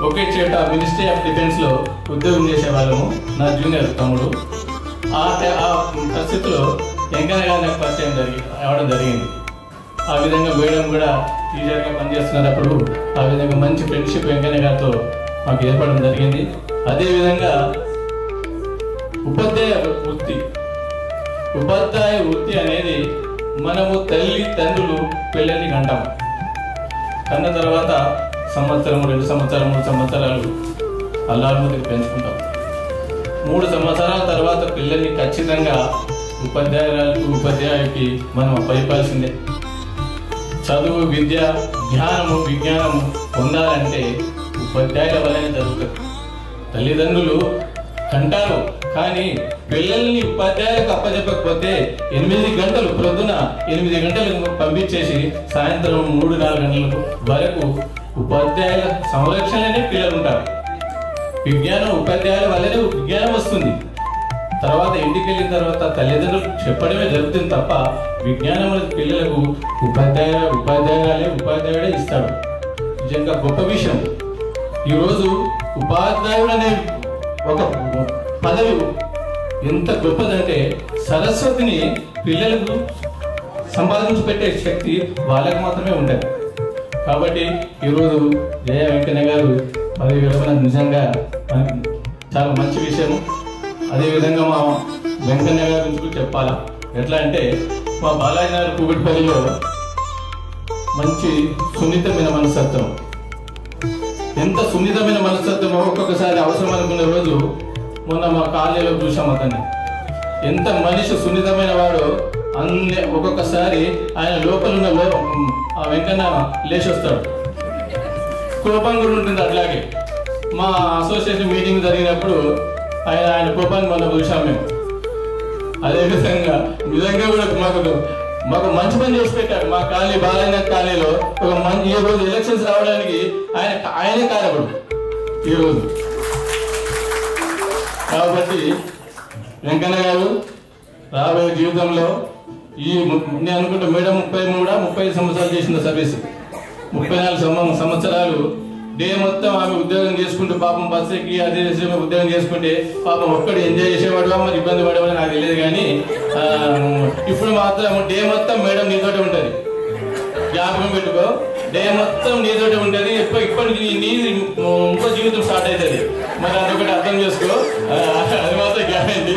ఒకే చేట మినిస్ట్రీ ఆఫ్ డిఫెన్స్లో ఉద్యోగం చేసేవాళ్ళము. నా జూనియర్ తమ్ముడు. ఆ పరిస్థితిలో వెంకన్న గారు నాకు పరిచయం అవడం జరిగింది. ఆ విధంగా మేడం కూడా టీచర్గా పనిచేస్తున్నప్పుడు ఆ విధంగా మంచి ఫ్రెండ్షిప్ వెంకన్న గారితో మాకు ఏర్పడడం జరిగింది. అదేవిధంగా ఉపాధ్యాయ వృత్తి అనేది మనము తండ్రులు పిల్లల్ని కంటాం. కన్న తర్వాత సంవత్సరం, 2 సంవత్సరాలు, 3 సంవత్సరాలు అల్లారుముద్దుకు పెంచుకుంటాం. 3 సంవత్సరాల తర్వాత పిల్లల్ని ఖచ్చితంగా ఉపాధ్యాయుడికి మనం అప్పచెప్పాల్సిందే. చదువు, విద్య, జ్ఞానము, విజ్ఞానము పొందాలంటే ఉపాధ్యాయుల వల్లనే జరుగుతుంది. తల్లిదండ్రులు కంటారు, కానీ పిల్లల్ని ఉపాధ్యాయులకు అప్పచెప్పకపోతే 8 గంటలు, ప్రొద్దున 8 గంటలకు పంపించేసి సాయంత్రం 3-4 గంటల వరకు ఉపాధ్యాయుల సంరక్షణలోనే పిల్లలు ఉంటారు. విజ్ఞానం ఉపాధ్యాయుల వల్లనే విజ్ఞానం వస్తుంది. తర్వాత ఇంటికి వెళ్ళిన తర్వాత తల్లిదండ్రులు చెప్పడమే జరుగుతుంది తప్ప విజ్ఞానం పిల్లలకు ఉపాధ్యాయుడే ఇస్తాడు. నిజంగా గొప్ప విషయం. ఈరోజు ఉపాధ్యాయుడు అనే ఒక పదవి ఎంత గొప్పదంటే, సరస్వతిని పిల్లలకు సంపాదించి పెట్టే శక్తి వాళ్ళకు మాత్రమే ఉంటుంది. కాబట్టి ఈరోజు జయ వెంకన్న గారు పదవి విరమణ నిజంగా చాలా మంచి విషయం. అదేవిధంగా మా వెంకన్న గారి గురించి చెప్పాలా. ఎట్లా అంటే, మా బాలాజీ నగర్ కూకట్పల్లిలో మంచి సున్నితమైన మనస్తత్వం. ఎంత సున్నితమైన మనస్తత్వమో ఒక్కొక్కసారి అవసరం అనుకున్న రోజు మొన్న మా కాలనీలో చూసాం అతన్ని. ఎంత మనిషి సున్నితమైన వాడో అన్ని ఒక్కొక్కసారి ఆయన లోపల ఉన్న ఆ వెంకన్న లేచి వస్తాడు. కోపం కూడా ఉంటుంది. అట్లాగే మా అసోసియేషన్ మీటింగ్ జరిగినప్పుడు ఆయన కోపాన్ని మనం చూసాం మేము. అదేవిధంగా నిజంగా కూడా మాకు మంచి పని చేసి పెట్టాడు. మా కాలనీ బాలయ్య కాలనీలో ఒక మంచి ఈ రోజు ఎలక్షన్స్ రావడానికి ఆయనే కారకుడు ఈరోజు. కాబట్టి వెంకన్న గారు రాబోయే జీవితంలో నేను అనుకుంటా మేడం 35 సంవత్సరాలు చేసిన సర్వీస్, 34 సంవత్సరాలు డే మొత్తం ఆమె ఉద్యోగం చేసుకుంటూ పాపం బస్ ఎక్కి అదే ఉద్యోగం చేసుకుంటే పాపం ఒక్కడు ఎంజాయ్ చేసేవాడు మరి ఇబ్బంది పడేవాడు నాకు తెలియదు. కానీ ఇప్పుడు మాత్రం డే మొత్తం మేడం నీతోటి ఉంటుంది. జ్ఞాపకం పెట్టుకో, డే మొత్తం నీతోటి ఉంటుంది. ఇప్పటికి నీ ఇంకో జీవితం స్టార్ట్ అవుతుంది. మరి అదొకటి అర్థం చేసుకో, అది మాత్రం గ్యారంటీ.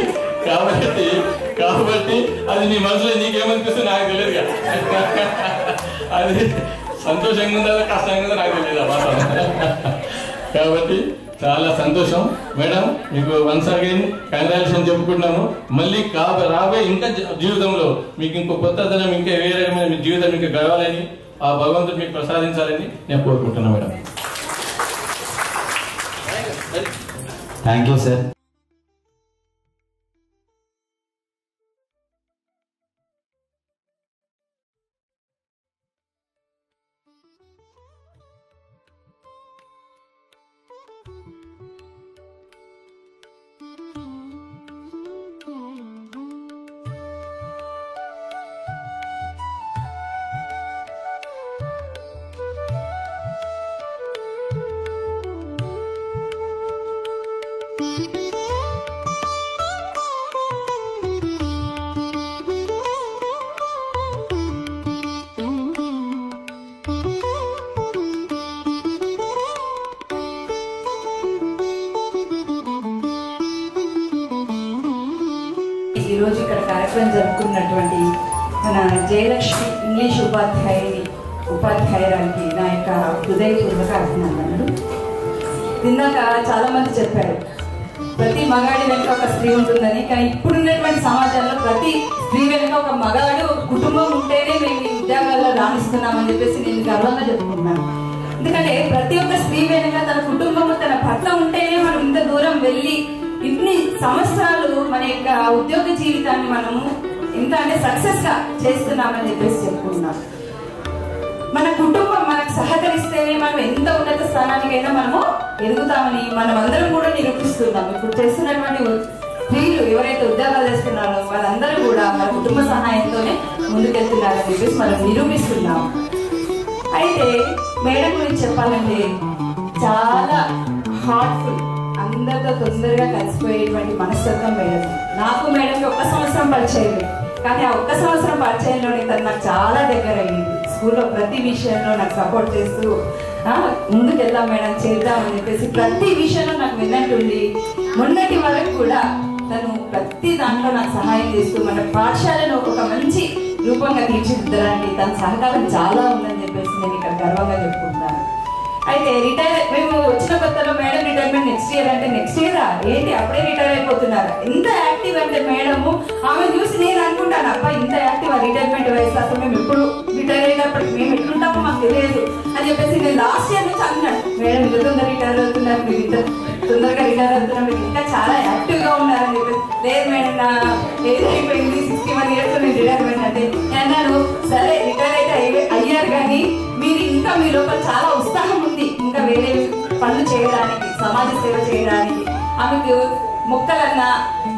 కాబట్టి అది నీ మనసులో నీకేమనిపిస్తుంది నాకు తెలియదుగా. అది సంతోషంగా ఉందా కష్టంగా ఉందా నాకు తెలియదు అన్నమాట. కాబట్టి చాలా సంతోషం మేడం, మీకు వన్స్ అగైన్ కంగ్రాచులేషన్ చెప్పుకుంటున్నాము. మళ్ళీ రాబోయే ఇంకా జీవితంలో మీకు ఇంకో కొత్తదనం, ఇంకా వేరే రకమైన మీ జీవితం ఇంకా గడవాలని ఆ భగవంతుడు మీకు ప్రసాదించాలని నేను కోరుకుంటున్నాను మేడం. Thank you sir. ఈరోజు ఇక్కడ కార్యక్రమం జరుపుకున్నటువంటి మన జయలక్ష్మి ఇంగ్లీష్ ఉపాధ్యాయురానికి నా యొక్క హృదయపూర్వక అభినందనలు. ఇందాక చాలా మంది చెప్పారు ప్రతి మగాడి వెనుక ఒక స్త్రీ ఉంటుందని. కానీ ఇప్పుడున్నటువంటి సమాజంలో ప్రతి స్త్రీ వెనుక ఒక మగాడు, ఒక కుటుంబం ఉంటేనే మేము ఈ ఉద్యోగాల్లో రాణిస్తున్నామని చెప్పేసి నేను గర్వంగా చెప్పుకుంటున్నాను. ఎందుకంటే ప్రతి ఒక్క స్త్రీ వెనుక తన కుటుంబము, తన భర్త ఉంటేనే మనం ఇంత దూరం వెళ్ళి ఇన్ని సంవత్సరాలు మన యొక్క ఉద్యోగ జీవితాన్ని మనము ఎంత అంటే సక్సెస్ గా చేస్తున్నామని చెప్పేసి చెప్పుకుంటున్నాం. మన కుటుంబం మనకు సహకరిస్తేనే మనం ఎంత ఉన్నత స్థానానికైనా మనము ఎదుగుతామని మనం అందరం కూడా నిరూపిస్తున్నాం. ఇప్పుడు చేస్తున్నటువంటి స్త్రీలు ఎవరైతే ఉద్యోగాలు చేస్తున్నారో వాళ్ళందరూ కూడా మన కుటుంబ సహాయంతోనే ముందుకెళ్తున్నారని చెప్పేసి మనం నిరూపిస్తున్నాం. అయితే మేడం గురించి చెప్పాలంటే చాలా హార్ట్ఫుల్, అందరితో తొందరగా కలిసిపోయేటువంటి మనస్తత్వం మేడం. నాకు మేడంకి 1 సంవత్సరం పరిచయం, కానీ ఆ 1 సంవత్సరం పరిచయంలోనే తను నాకు చాలా దగ్గర అయింది. స్కూల్లో ప్రతి విషయంలో నాకు సపోర్ట్ చేస్తూ ముందుకు వెళ్దాం మేడం చేద్దామని చెప్పేసి ప్రతి విషయంలో నాకు విన్నట్టుండి మొన్నటి వరకు కూడా తను ప్రతి దాంట్లో నాకు సహాయం చేస్తూ మన పాఠశాలను ఒక మంచి రూపంగా తీర్చిదిద్దడానికి తన సహకారం చాలా ఉందని చెప్పేసి నేను ఇక్కడ గర్వంగా చెప్పుకుంటున్నాను. అయితే మేము వచ్చిన కొత్తలో మేడం రిటైర్మెంట్ నెక్స్ట్ ఇయర్ అంటే నెక్స్ట్ ఇయరా ఏంటి అప్పుడే రిటైర్ అయిపోతున్నారు, ఎంత యాక్టివ్ అంటే మేడము. ఆమె చూసి నేను అనుకుంటాను అబ్బా ఇంత యాక్టివ్ రిటైర్మెంట్ వయసు, అసలు మేము ఎప్పుడు రిటైర్ అయినప్పటికి మేము ఎట్లుంటామో మాకు తెలియదు అని చెప్పేసి నేను లాస్ట్ ఇయర్ నుంచి అన్నాడు మేడం ఇంత తొందరగా రిటైర్ అవుతున్నారు, మీరు ఇంత తొందరగా రిటైర్ అవుతున్నారు, మీరు ఇంకా చాలా యాక్టివ్ గా ఉన్నారని చెప్పేసి. లేదు మేడం నా ఏజ్ అయిపోయింది 61 years నేను రిటైర్మెంట్ అంటే అన్నాను. సరే రిటైర్ అయితే అయ్యారు కానీ మీరు ఇంకా మీ లోపల చాలా ఉత్సాహం ఉంది ఇంకా వేరే పనులు చేయడానికి, సమాజ సేవ చేయడానికి. ఆమెకు మొక్కలన్నా,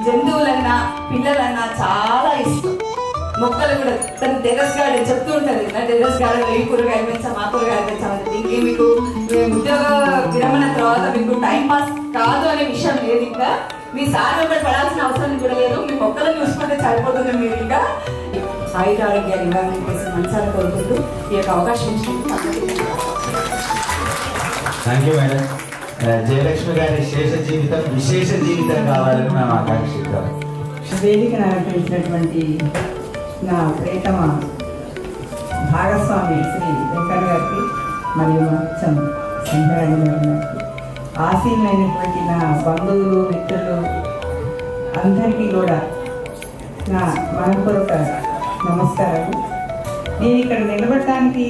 జంతువులన్నా, పిల్లలన్నా చాలా ఇష్టం. మొక్కలు కూడా తను టెర్రస్ గార్డెన్ చెప్తూ ఉంటుంది కదా, టెర్రస్ గార్డెన్ ఈ కూరగాయలు పెంచాం ఆ కూరగాయలు పెంచామని. ఇంకే మీకు ఉద్యోగ విరమణ తర్వాత మీకు టైం పాస్ కాదు అనే విషయం లేదు. ఇంకా మీ సార్ వెంబడి పడాల్సిన అవసరం కూడా లేదు, మీ మొక్కలను చూసుకుంటే సరిపోతుంది. మీరు ఇంకా ఆయుధ ఆరోగ్యాలు ఇవ్వాలని చెప్పేసి మనసారి కోరుకుంటూ ఈ యొక్క అవకాశం ఇచ్చినందుకు థ్యాంక్ యూ మేడం. జయలక్ష్మి గారి శేష జీవితం విశేష జీవితం కావాలని మేము ఆకాంక్షిద్దాం. వేదికను అలంకరించినటువంటి నా ప్రియతమ భాగస్వామి శ్రీ వెంకన్న గారికి మరియు మా సంధ్యారాణి గారికి, ఆశీనులైనటువంటి నా బంధువులు మిత్రులు అందరికీ కూడా నా మనపూర్వక నమస్కారాలు. నేను ఇక్కడ నిలబడటానికి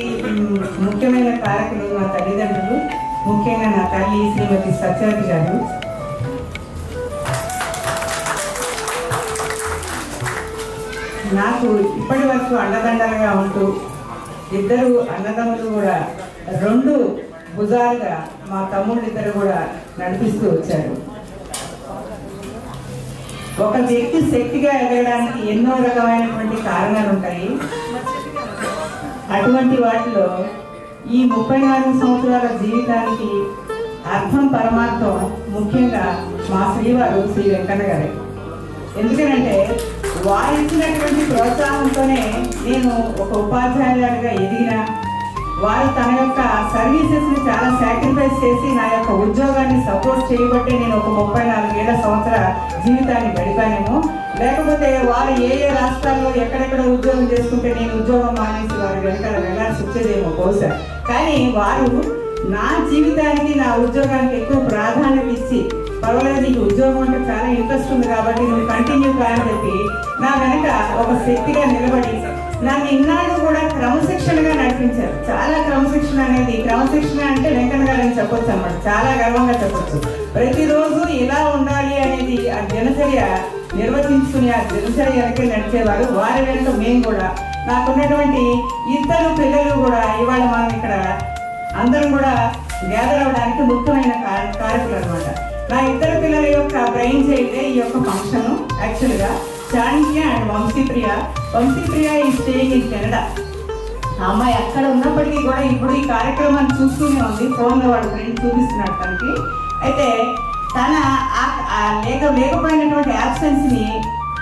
ముఖ్యమైన కారకులు నా తల్లిదండ్రులు, ముఖ్యంగా నా తల్లి శ్రీమతి సత్యవతి గారు. నాకు ఇప్పటి వరకు అండదండలుగా ఉంటూ ఇద్దరు అన్నదమ్ములు కూడా రెండు భుజాలుగా మా తమ్ముళ్ళు ఇద్దరు కూడా నడిపిస్తూ వచ్చారు. ఒక వ్యక్తి శక్తిగా ఎదగడానికి ఎన్నో రకమైనటువంటి కారణాలు ఉంటాయి. అటువంటి వాటిలో ఈ 34 సంవత్సరాల జీవితానికి అర్థం పరమార్థం ముఖ్యంగా మా శ్రీవారు శ్రీ వెంకన్న గారే. ఎందుకనంటే వారు ఇచ్చినటువంటి ప్రోత్సాహంతోనే నేను ఒక ఉపాధ్యాయురాలుగా ఎదిగిన, వారు తన యొక్క సర్వీసెస్ని చాలా సాక్రిఫైస్ చేసి నా యొక్క ఉద్యోగాన్ని సపోర్ట్ చేయబట్టే నేను ఒక 34 సంవత్సరాల జీవితాన్ని గడిపానేమో. లేకపోతే వారు ఏ ఏ రాష్ట్రాల్లో ఎక్కడెక్కడ ఉద్యోగం చేసుకుంటే నేను ఉద్యోగం మానేసి వారి వెనకాల వెళ్ళాల్సి వచ్చేదేమో బహుశా. కానీ వారు నా జీవితానికి నా ఉద్యోగానికి ఎక్కువ ప్రాధాన్యత ఇచ్చి, పర్వాలేదు నీకు ఉద్యోగం అంటే చాలా ఇంట్రెస్ట్ ఉంది కాబట్టి నువ్వు కంటిన్యూ కాని చెప్పి నా వెనక ఒక శక్తిగా నిలబడి నన్ను ఇన్నాళ్ళు కూడా క్రమశిక్షణగా నడిపించారు. చాలా క్రమశిక్షణ అనేది, క్రమశిక్షణ అంటే వెంకన్న గారు అని చెప్పొచ్చు అన్నమాట, చాలా గర్వంగా చెప్పొచ్చు. ప్రతిరోజు ఇలా ఉండాలి అనేది ఆ దినచర్య నిర్వచించుకుని ఆ దినచర్య వెనక నడిచేవారు. వారి వెనుక మేము కూడా, నాకున్నటువంటి ఇద్దరు పిల్లలు కూడా ఇవాళ మనం ఇక్కడ అందరం కూడా గ్యాదర్ అవ్వడానికి ముఖ్యమైన కారకులు అనమాట. నా ఇద్దరు పిల్లల యొక్క బ్రెయిన్ చైల్డే ఈ యొక్క ఫంక్షన్. యాక్చువల్గా చాణక్య అండ్ వంశీప్రియ. వంశీప్రియ ఈ స్టేయింగ్ ఇన్ కెనడా. ఆ అమ్మాయి అక్కడ ఉన్నప్పటికీ కూడా ఇప్పుడు ఈ కార్యక్రమాన్ని చూస్తూనే ఉంది. ఫోన్లో వాడు ఫ్రెండ్ చూపిస్తున్నాడు తనకి. అయితే తన లేకపోయినటువంటి యాబ్సెన్స్ని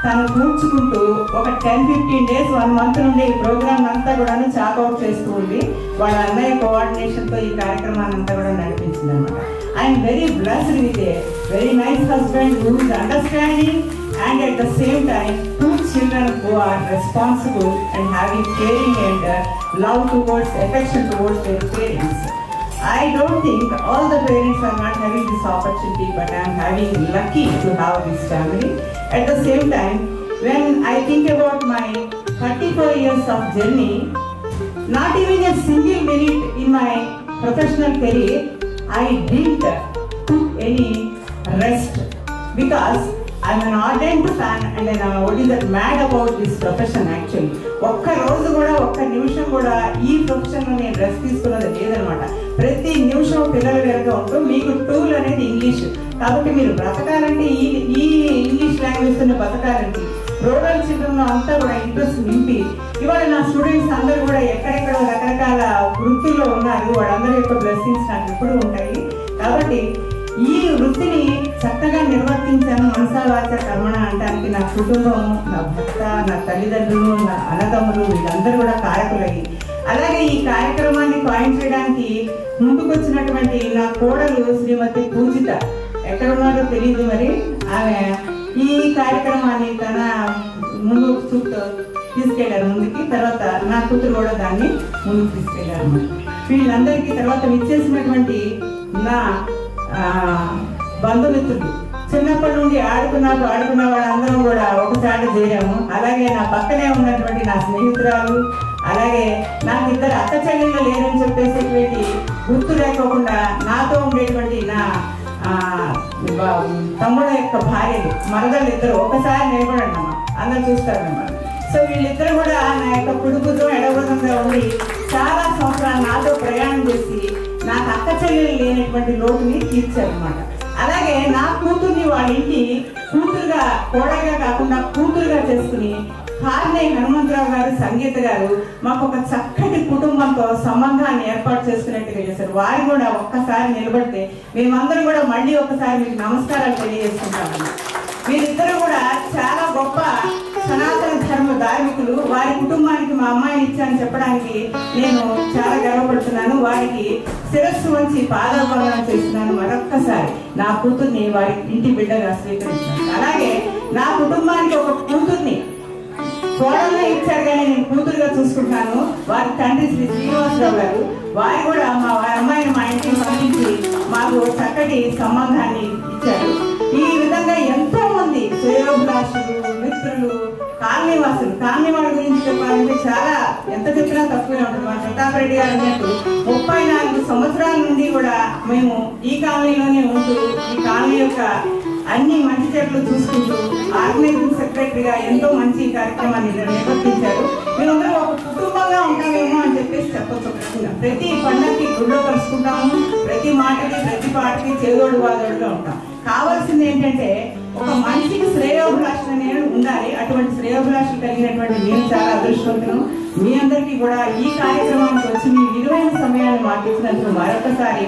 తను కూర్చుకుంటూ ఒక 10-15 days 1 month నుండి ఈ ప్రోగ్రామ్ అంతా కూడా చాకౌట్ చేస్తూ ఉంది. వాళ్ళ అన్నయ్య కోఆర్డినేషన్తో ఈ కార్యక్రమాన్ని అంతా కూడా నడిపించింది అనమాట. I'm very blessed with a very nice husband who is understanding and at the same time 2 children who are responsible and having caring and love towards, affection towards their parents. I don't think all the parents are not having this opportunity, but I am having lucky to have this family. At the same time, when I think about my 34 years of journey, not even a single minute in my professional career I didn't took any rest, because I'm an ardent fan and what is that mad about this profession actually. ఒక్క రోజు కూడా ఒక్క నిమిషం కూడా ఈ ప్రొఫెషన్లో నేను rest తీసుకున్నది లేదనమాట. ప్రతి నిమిషం పిల్లల వెనక ఉంటూ మీకు టూల్ అనేది ఇంగ్లీష్ కాబట్టి మీరు బ్రతకాలంటే ఈ ఇంగ్లీష్ లాంగ్వేజ్తోనే బతకాలంటే రూరల్ చిల్డ్రన్లో అంతా కూడా ఇంట్రెస్ట్ నింపి ఇవాళ నా స్టూడెంట్స్ అందరూ కూడా ఎక్కడెక్కడో రకరకాల వృత్తుల్లో ఉన్నారు. వాళ్ళందరి యొక్క బ్లెస్సింగ్స్ నాకు ఎప్పుడూ ఉంటాయి. కాబట్టి ఈ వృత్తిని చక్కగా నిర్వర్తించాను మనసా వాచ కర్మణ అనడానికి నా కుటుంబం, నా భర్త, నా తల్లిదండ్రులు, నా అన్నదమ్ములు వీళ్ళందరూ కూడా కారకులయ్యి, అలాగే ఈ కార్యక్రమాన్ని కాయిన్ చేయడానికి ముందుకొచ్చినటువంటి నా కోడలు శ్రీమతి పూజిత ఎక్కడున్నారో తెలియదు, మరి ఆమె ఈ కార్యక్రమాన్ని తన ముందు తీసుకెళ్లారు ముందుకి. తర్వాత నా కూతురు కూడా దాన్ని ముందుకు తీసుకెళ్లారు. వీళ్ళందరికీ తర్వాత విచ్చేసినటువంటి నా బంధుమిత్రులు, చిన్నప్పటి నుండి ఆడుకున్న వాళ్ళందరం కూడా ఒకసారి చేరాము. అలాగే నా పక్కనే ఉన్నటువంటి నా స్నేహితురాలు, అలాగే నాకు 2 అక్క చెల్లెళ్ళు లేరని చెప్పేసేటువంటి గుర్తు లేకోకుండా నాతో ఉండేటువంటి నా తమ్ముడు యొక్క భార్యలు, మరదలు ఇద్దరు ఒకసారి నిలబడండి అమ్మా, అందరు చూస్తారన్నమాట. సో వీళ్ళిద్దరు కూడా నా యొక్క కుడుపుతో ఎడబుదంగా ఉండి చాలా సంవత్సరాలు నాతో ప్రయాణం చేసి నాకు అక్క చెల్లెలు లేనటువంటి లోటుని తీర్చారనమాట. అలాగే నా కూతుర్ని వాళ్ళ ఇంటి కూతురుగా, కోడగా కాకుండా కూతురుగా చేసుకుని కార్నే హనుమంతరావు గారు, సంగీత గారు మాకు ఒక చక్కటి కుటుంబంతో సంబంధాన్ని ఏర్పాటు చేసుకునేట్టుగా చేశారు. వారు కూడా ఒక్కసారి నిలబడితే మేమందరం కూడా మళ్ళీ ఒకసారి మీకు నమస్కారాలు తెలియజేసుకుంటాము. వీరిద్దరూ కూడా చాలా గొప్ప సనాతన ధర్మ ధార్మికులు. వారి కుటుంబానికి మా అమ్మాయిని ఇచ్చానని చెప్పడానికి నేను చాలా గర్వపడుతున్నాను. వారికి శిరస్సు వంచి పాదాభివందనం చేస్తున్నాను. మరొక్కసారి నా కూతుర్ని వారి ఇంటి బిడ్డగా స్వీకరించాను. అలాగే నా కుటుంబానికి ఒక కూతుర్ని కోడల్లో ఇచ్చారు కానీ నేను కూతురుగా చూసుకుంటాను. వారి తండ్రి శ్రీ శ్రీనివాసరావు గారు, వారు కూడా వారి అమ్మాయిని మా ఇంటికి పంపించి మాకు చక్కటి సంబంధాన్ని ఇచ్చారు. ఈ విధంగా ఎంతో మంది శ్రేయోభిలాషులు, మిత్రులు, కాలనీవాసులు, కాలనీ వాళ్ళ గురించి చెప్పాలంటే చాలా ఎంత చెప్పినా తక్కువే ఉంటుంది. మా ప్రతాప్ రెడ్డి గారు అన్నట్టు 34 సంవత్సరాల నుండి కూడా మేము ఈ కాలనీలోనే ఉంటూ ఈ కాలనీ యొక్క అన్ని మంచి చెట్లు చూసుకుంటూ ఆర్గనైజింగ్ సెక్రటరీగా ఎంతో మంచి కార్యక్రమాన్ని నిర్వర్తించారు. మేమందరం ఒక కుటుంబంగా ఉంటామేమో అని చెప్పేసి చెప్పొచ్చు. ప్రతి పండగకి గుళ్ళో కలుసుకుంటాము, ప్రతి మాటకి ప్రతి పాటకి చేదోడు వాదోడుగా ఉంటాం. కావాల్సింది ఏంటంటే ఒక మనిషికి శ్రేయోభిలాషలు అనేవి ఉండాలి. అటువంటి శ్రేయోభిలాషలు కలిగినటువంటి మేము చాలా అదృష్టవంతులం. మీ అందరికీ కూడా ఈ కార్యక్రమానికి వచ్చి మీ విలువైన సమయాన్ని మాకు ఇచ్చినందుకు మరొకసారి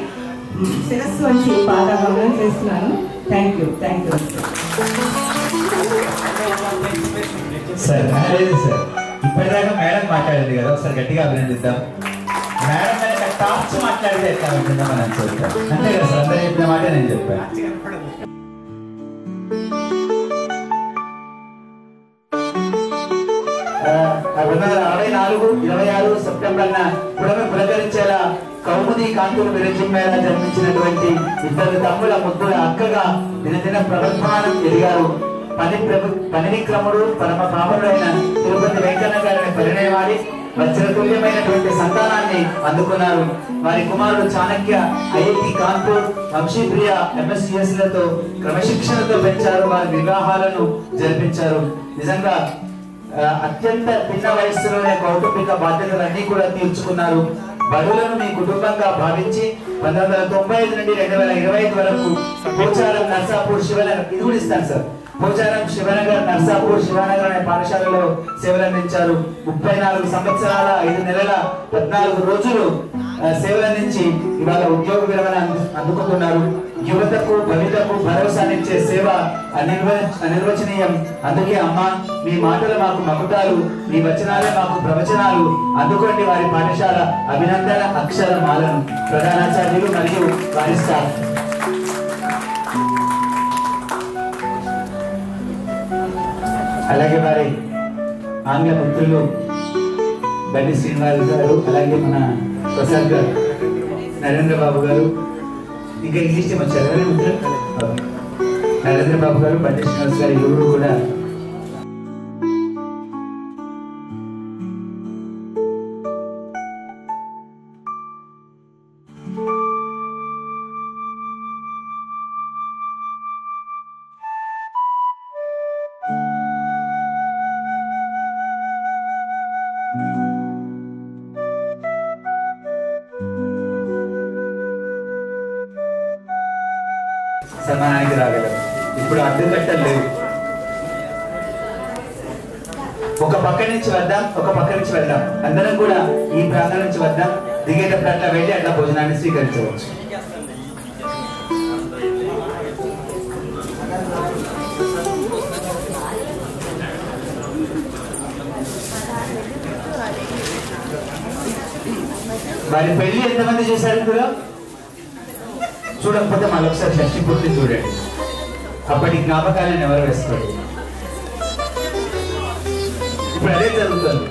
శిరస్సు వచ్చి పాదాభందనం చేస్తున్నాను. Thank you. సార్ లేదు సార్, ఇప్పటిదాకా మేడం మాట్లాడింది కదా, ఒకసారి గట్టిగా అభినందిద్దాం. మేడం కనుక టాప్స్ మాట్లాడితే ఎట్లా ఉంటుందో మనం చూద్దాం. అంతే కదా సార్, అందరూ చెప్పిన మాట నేను చెప్పాను. 26 సెప్టెంబర్న పురకరించేలా కౌముది కాంతులు విరజిమ్మేలా జన్మించినటువంటి ఇద్దరు తమ్ముల ముద్దుల అక్కగా దినదిన ప్రవర్తమానం ఎదిగారు. పని విక్రముడు పరమ పావనుడైన తిరుపతి వెంకన్న గారిని పరిణయమాడి వజ్రతుల్యమైనటువంటి సంతానాన్ని అందుకున్నారు. వారి కుమారుడు చాణక్య ఐఐటి కాన్పూర్, వంశీప్రియ ఎంఎస్సిఎస్ లతో క్రమశిక్షణతో పెంచారు. వారి వివాహాలను జరిపించారు. నిజంగా అత్యంత చిన్న వయస్సులోనే కౌటుంబిక బాధ్యతలన్నీ కూడా తీర్చుకున్నారు. బడులను మీ కుటుంబంగా భావించి 1995 నుండి 2025 వరకు పోచారం, నర్సాపూర్, శివనగర్, ఇది కూడా ఇస్తాను సార్, పోచారం, శివనగర్, నర్సాపూర్, శివనగర్ అనే పాఠశాలలో సేవలందించారు. 34 సంవత్సరాల 5 నెలల 14 రోజులు సేవలందించి ఇవాళ ఉద్యోగ విరమణ అందుకుంటున్నారు. యువతకు భవితకు భరోసానిచ్చే సేవ అనిర్వచనీయం. అందుకే అమ్మ, మీ మాటలు మాకు మకుటాలు, మీ వచనాలే మాకు ప్రవచనాలు. అందుకోండి వారి పాఠశాల అభినందన అక్షరమాలను. ప్రధానాచార్యులు మరియు వారి స్టాఫ్. అలాగే వారి ఆంగ్ల మిత్రులు బండి శ్రీనివాస్ గారు, అలాగే మన ప్రసాద్ గారు, నరేంద్ర బాబు గారు, ఇంకా ఇంగ్లీష్ టీం వచ్చారు కదా మిత్రులు, నరేంద్ర బాబు గారు, బండి శ్రీనివాస్ గారు, ఎవరు కూడా సమానానికి రాగలరు. ఇప్పుడు అడ్డుకట్టలు లేవు. ఒక పక్క నుంచి వద్దాం, ఒక పక్క నుంచి వెళ్దాం. అందరం కూడా ఈ ప్రాంతం నుంచి వద్దాం. దిగేటప్పుడు అట్లా వెళ్ళి అట్లా భోజనాన్ని స్వీకరించవచ్చు. వారి పెళ్లి ఎంతమంది చేశారు ఇందులో? చూడకపోతే మళ్ళీ ఒకసారి షష్టి పూర్తి చూడండి. అప్పటి జ్ఞాపకాలను ఎవరు వేసుకోండి. ఇప్పుడు అదే జరుగుతుంది.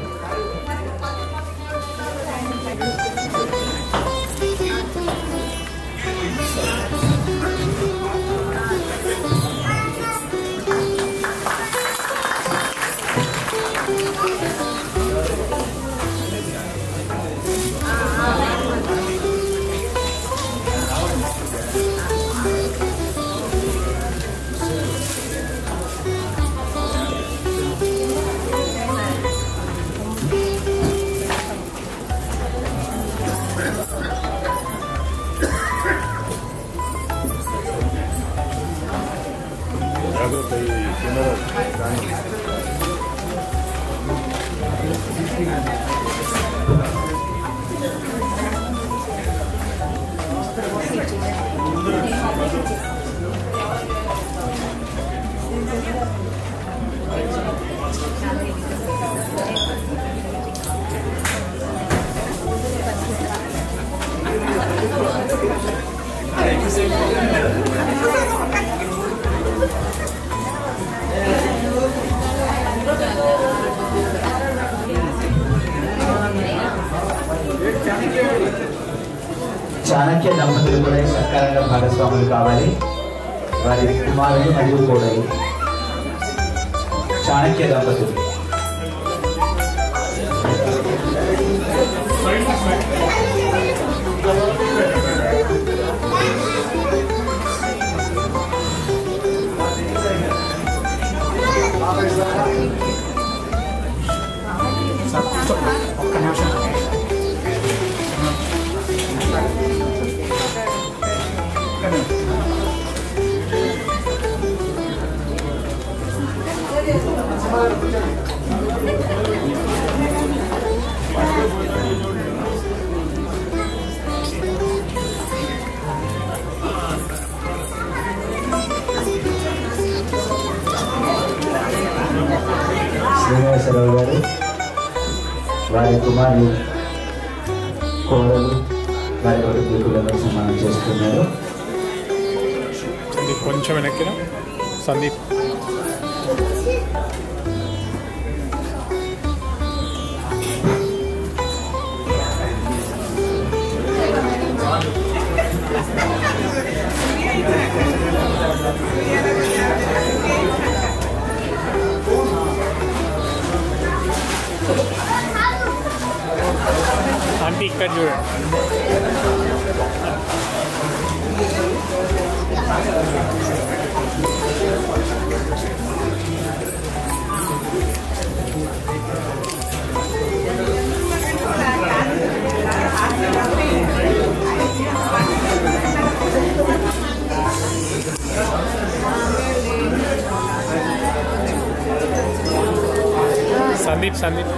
చాణక్య దంపతులు కూడా ఈ సత్కారంలో భాగస్వాములు కావాలి. వారి కుమారులు మరియు కోడలు చాణక్య దంపతులు. శ్రీనివాసరావు గారు వారి కుమారులు కోడలు వారి కొడుకులను సన్మానం చేస్తున్నారు. కొంచెం వెనక్కిన సందీప్. ఆంటీ ఇక్కడ చూడండి. సందీప్ సందీప్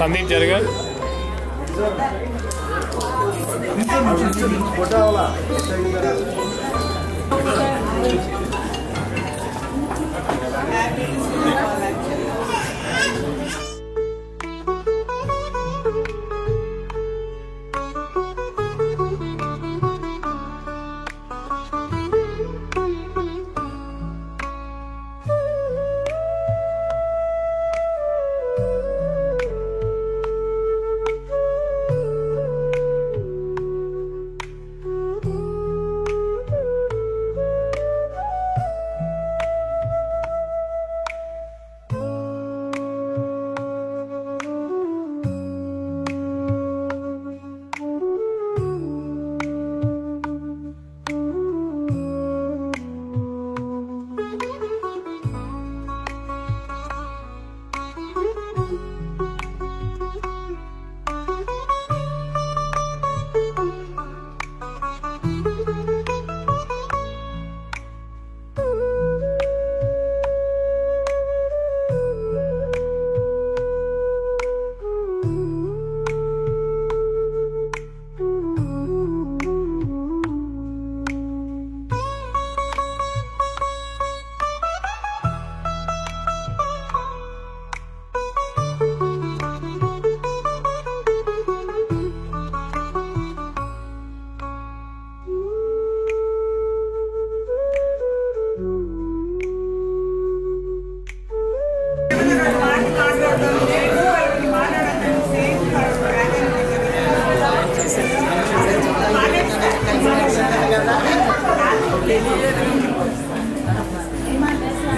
సందీప్ జరగా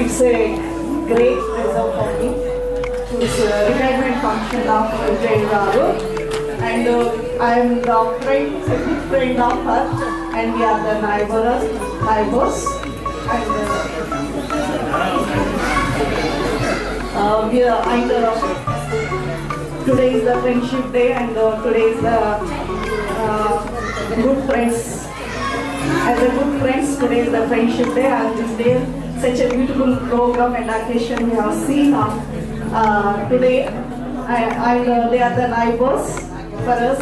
It's a great pleasure for me to retirement function of Jay Garu, and I am the friend, a good friend of her, and we are the neighbors, and we are today is the friendship day, and today is the good friends. As a good friends, today is the friendship day, and this day such a beautiful program and occasion we have seen today, and they are the neighbors for us,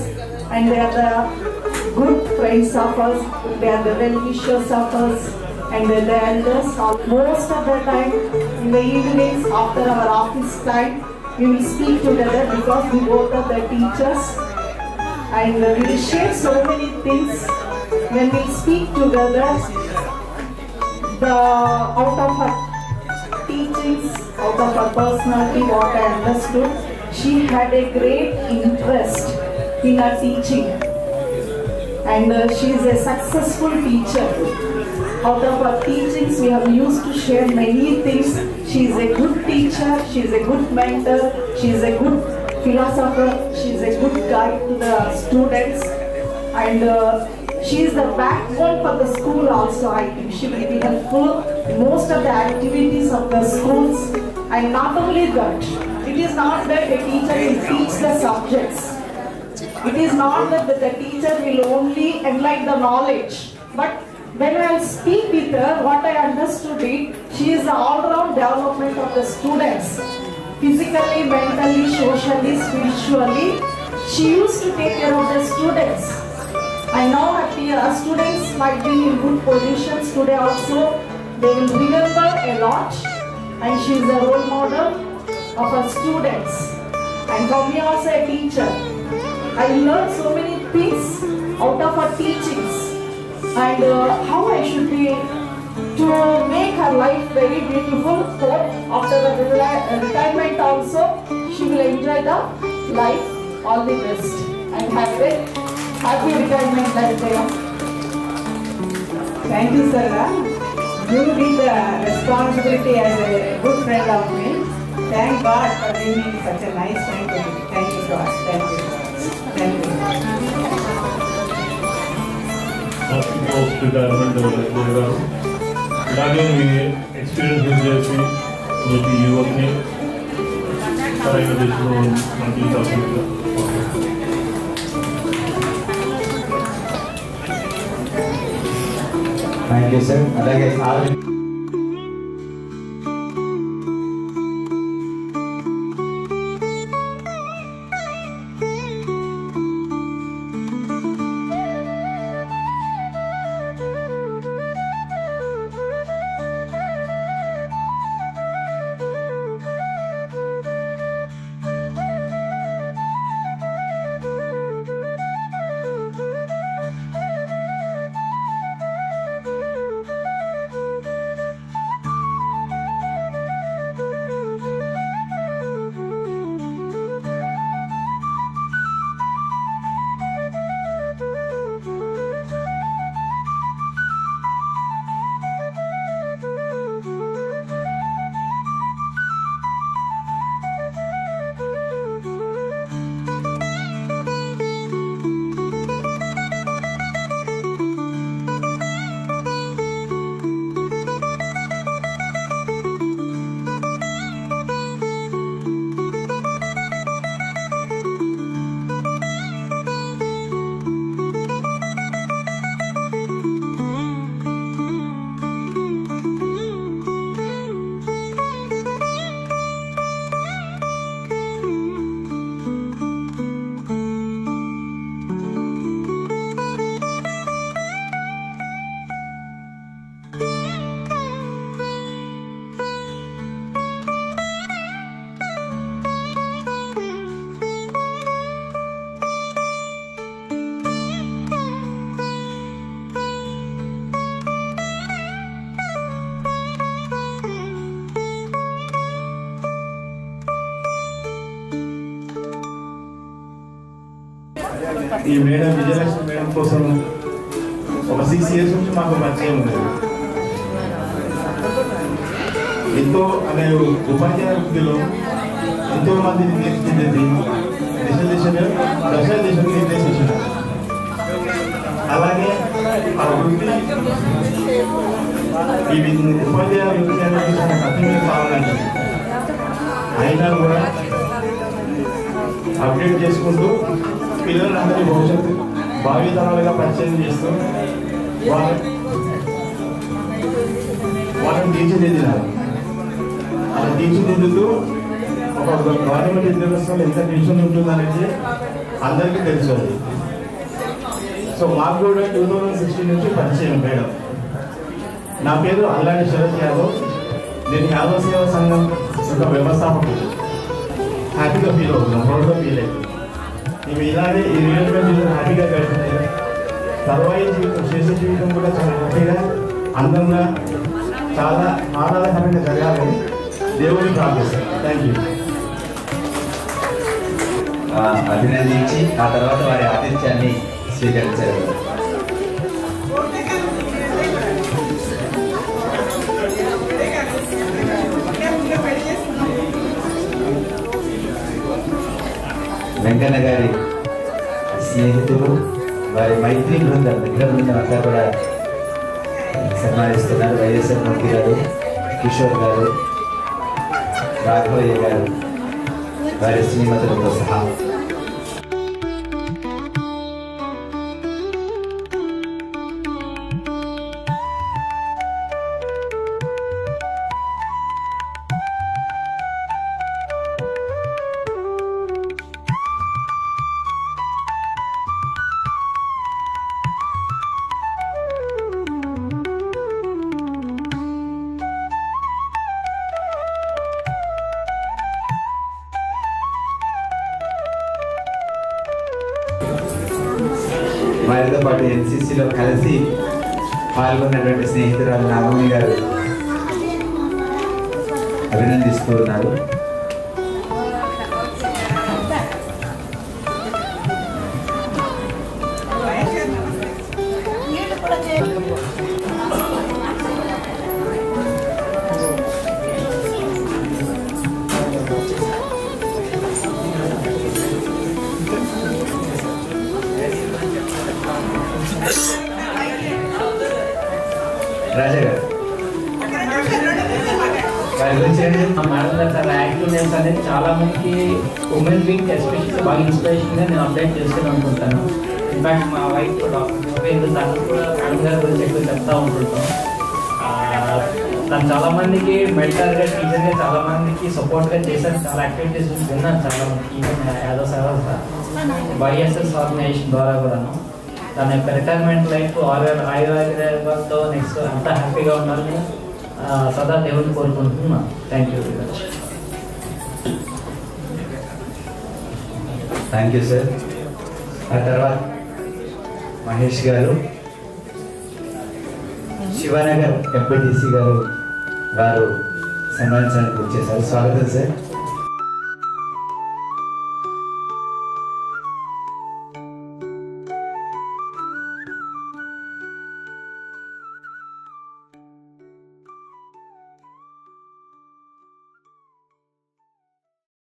and they are the good friends of us, they are the well-wishers of us, and the elders. Most of the time in the evenings after our office time, we will speak together because we both are the teachers, and we will share so many things when we speak together, out of her teachings, out of her personality, what I understood, she had a great interest in her teaching, and she is a successful teacher. Out of her teachings, we have used to share many things. She is a good teacher, she is a good mentor, she is a good philosopher, she is a good guide to the students, and she is the backbone for the school also. I think she will be helpful in most of the activities of the schools. And not only that, it is not that a teacher will teach the subjects. It is not that the teacher will only enlighten the knowledge. But when I speak with her, what I understood it, she is the all-round development of the students. Physically, mentally, socially, spiritually, she used to take care of the students. I know that our students might be in good positions today also. They will remember a lot, and she is a role model of her students. And for me also a teacher, I learned so many things out of her teachings, and how I should be to make her life very beautiful. So after the retirement also, she will enjoy the life. All the best, and have a happy retirement life there. Thank you, sir. You did the responsibility as a good friend of me. Thank God for giving me such a nice friend to me. Thank you, God. Thank you. Thank you. Post retirement గారు ఇలాగే మీ experience use చేసి మీకు యువక్ని సరైన దిశలో మనకి తప్పకుండా thank you sir. అలాగే ఈ మేడం విజయలక్ష్మి మేడం కోసం ఒక 6 years నుంచి మాకు పరిచయం ఉండేది. ఎంతో అనే ఉపాధ్యాయ వృత్తిలో ఎంతో మందిని తీర్చిదిద్ది దశ దిశను నిర్దేశించారు. అలాగే ఆ వృత్తి ఈ ఉపాధ్యాయ వృత్తి అనేది చాలా కఠినమైన కావాలండి. అయినా కూడా అప్డేట్ చేసుకుంటూ పిల్లలందరినీ భవిష్యత్తు భావితరాలుగా పరిచయం చేస్తూ వాళ్ళని తీర్చిదిద్దినారు. అలా తీర్చిదిద్దుతూ ఒక గవర్నమెంట్ ఉద్యోగస్తులు ఎంత ట్యూషన్ ఉంటుందనేది అందరికీ తెలుసు. అది సో మాకు కూడా 2016 నుంచి పరిచయం మేడం. నా పేరు అల్లాడి శరత్ యాదవ్. నేను యాదవ సేవా సంఘం యొక్క వ్యవస్థాపకుడు. హ్యాపీగా ఫీల్ అవుతున్నాం, ప్రౌడ్గా ఫీల్ అవుతున్నాం. మేము ఇలాగే ఈ రిటైర్మెంట్ హ్యాపీగా గడిపితే తర్వాయి జీవితం చేసే జీవితం కూడా చాలా హ్యాపీగా అందంగా చాలా ఆహ్లాదకరంగా జరగాలని దేవుడిని ప్రార్థిస్తాను. Thank you. అభినందించి ఆ తర్వాత వారి ఆతిథ్యాన్ని స్వీకరించారు. వెంకన్న గారి స్నేహితులు వారి మైత్రి బృందం మిత్ర బృందం అంతా కూడా సన్మానిస్తున్నారు. వైఎస్ఆర్ మూర్తి గారు, కిషోర్ గారు, రాఘవయ్య గారు, వారి శ్రీమతులతో సహా. వారితో పాటు ఎన్సీసీలో కలిసి పాల్గొన్నటువంటి స్నేహితురాలు నాగమణి గారు అభినందిస్తూ ఉన్నారు. రాజా గారు మేడం యాక్టివ్నెస్ అనేది చాలా మందికి ఉమెన్ వింగ్ ఎస్పెషల్లీ బాగా ఇన్స్పిరేషన్గా నేను అప్డేట్ చేస్తాను అనుకుంటాను. ఇన్ఫాక్ట్ మా వైఫ్ తను కూడా మేడం గారి గురించి ఎక్కువ చెప్తా ఉంటుంటాం. తను చాలా మందికి మెంటర్గా టీచర్గా చాలా మందికి సపోర్ట్గా చేశాను. చాలా యాక్టివిటీస్ విన్నాను చాలా మందికి. ఈవెన్ యాదో సేవ వైఎస్ఎస్ ఆర్గనైజేషన్ ద్వారా కూడాను తన యొక్క రిటైర్మెంట్ లైఫ్ ఆయుర్వేదంతో నెక్స్ట్ అంతా హ్యాపీగా ఉండాలని సదా దేవుడిని కోరుకుంటున్నాను. Thank you very much. Thank you sir. ఆ తర్వాత మహేష్ గారు, శివనగర్ ఎంపీటీసీ గారు వారు సన్మానించడానికి వచ్చేసారు. స్వాగతం సార్.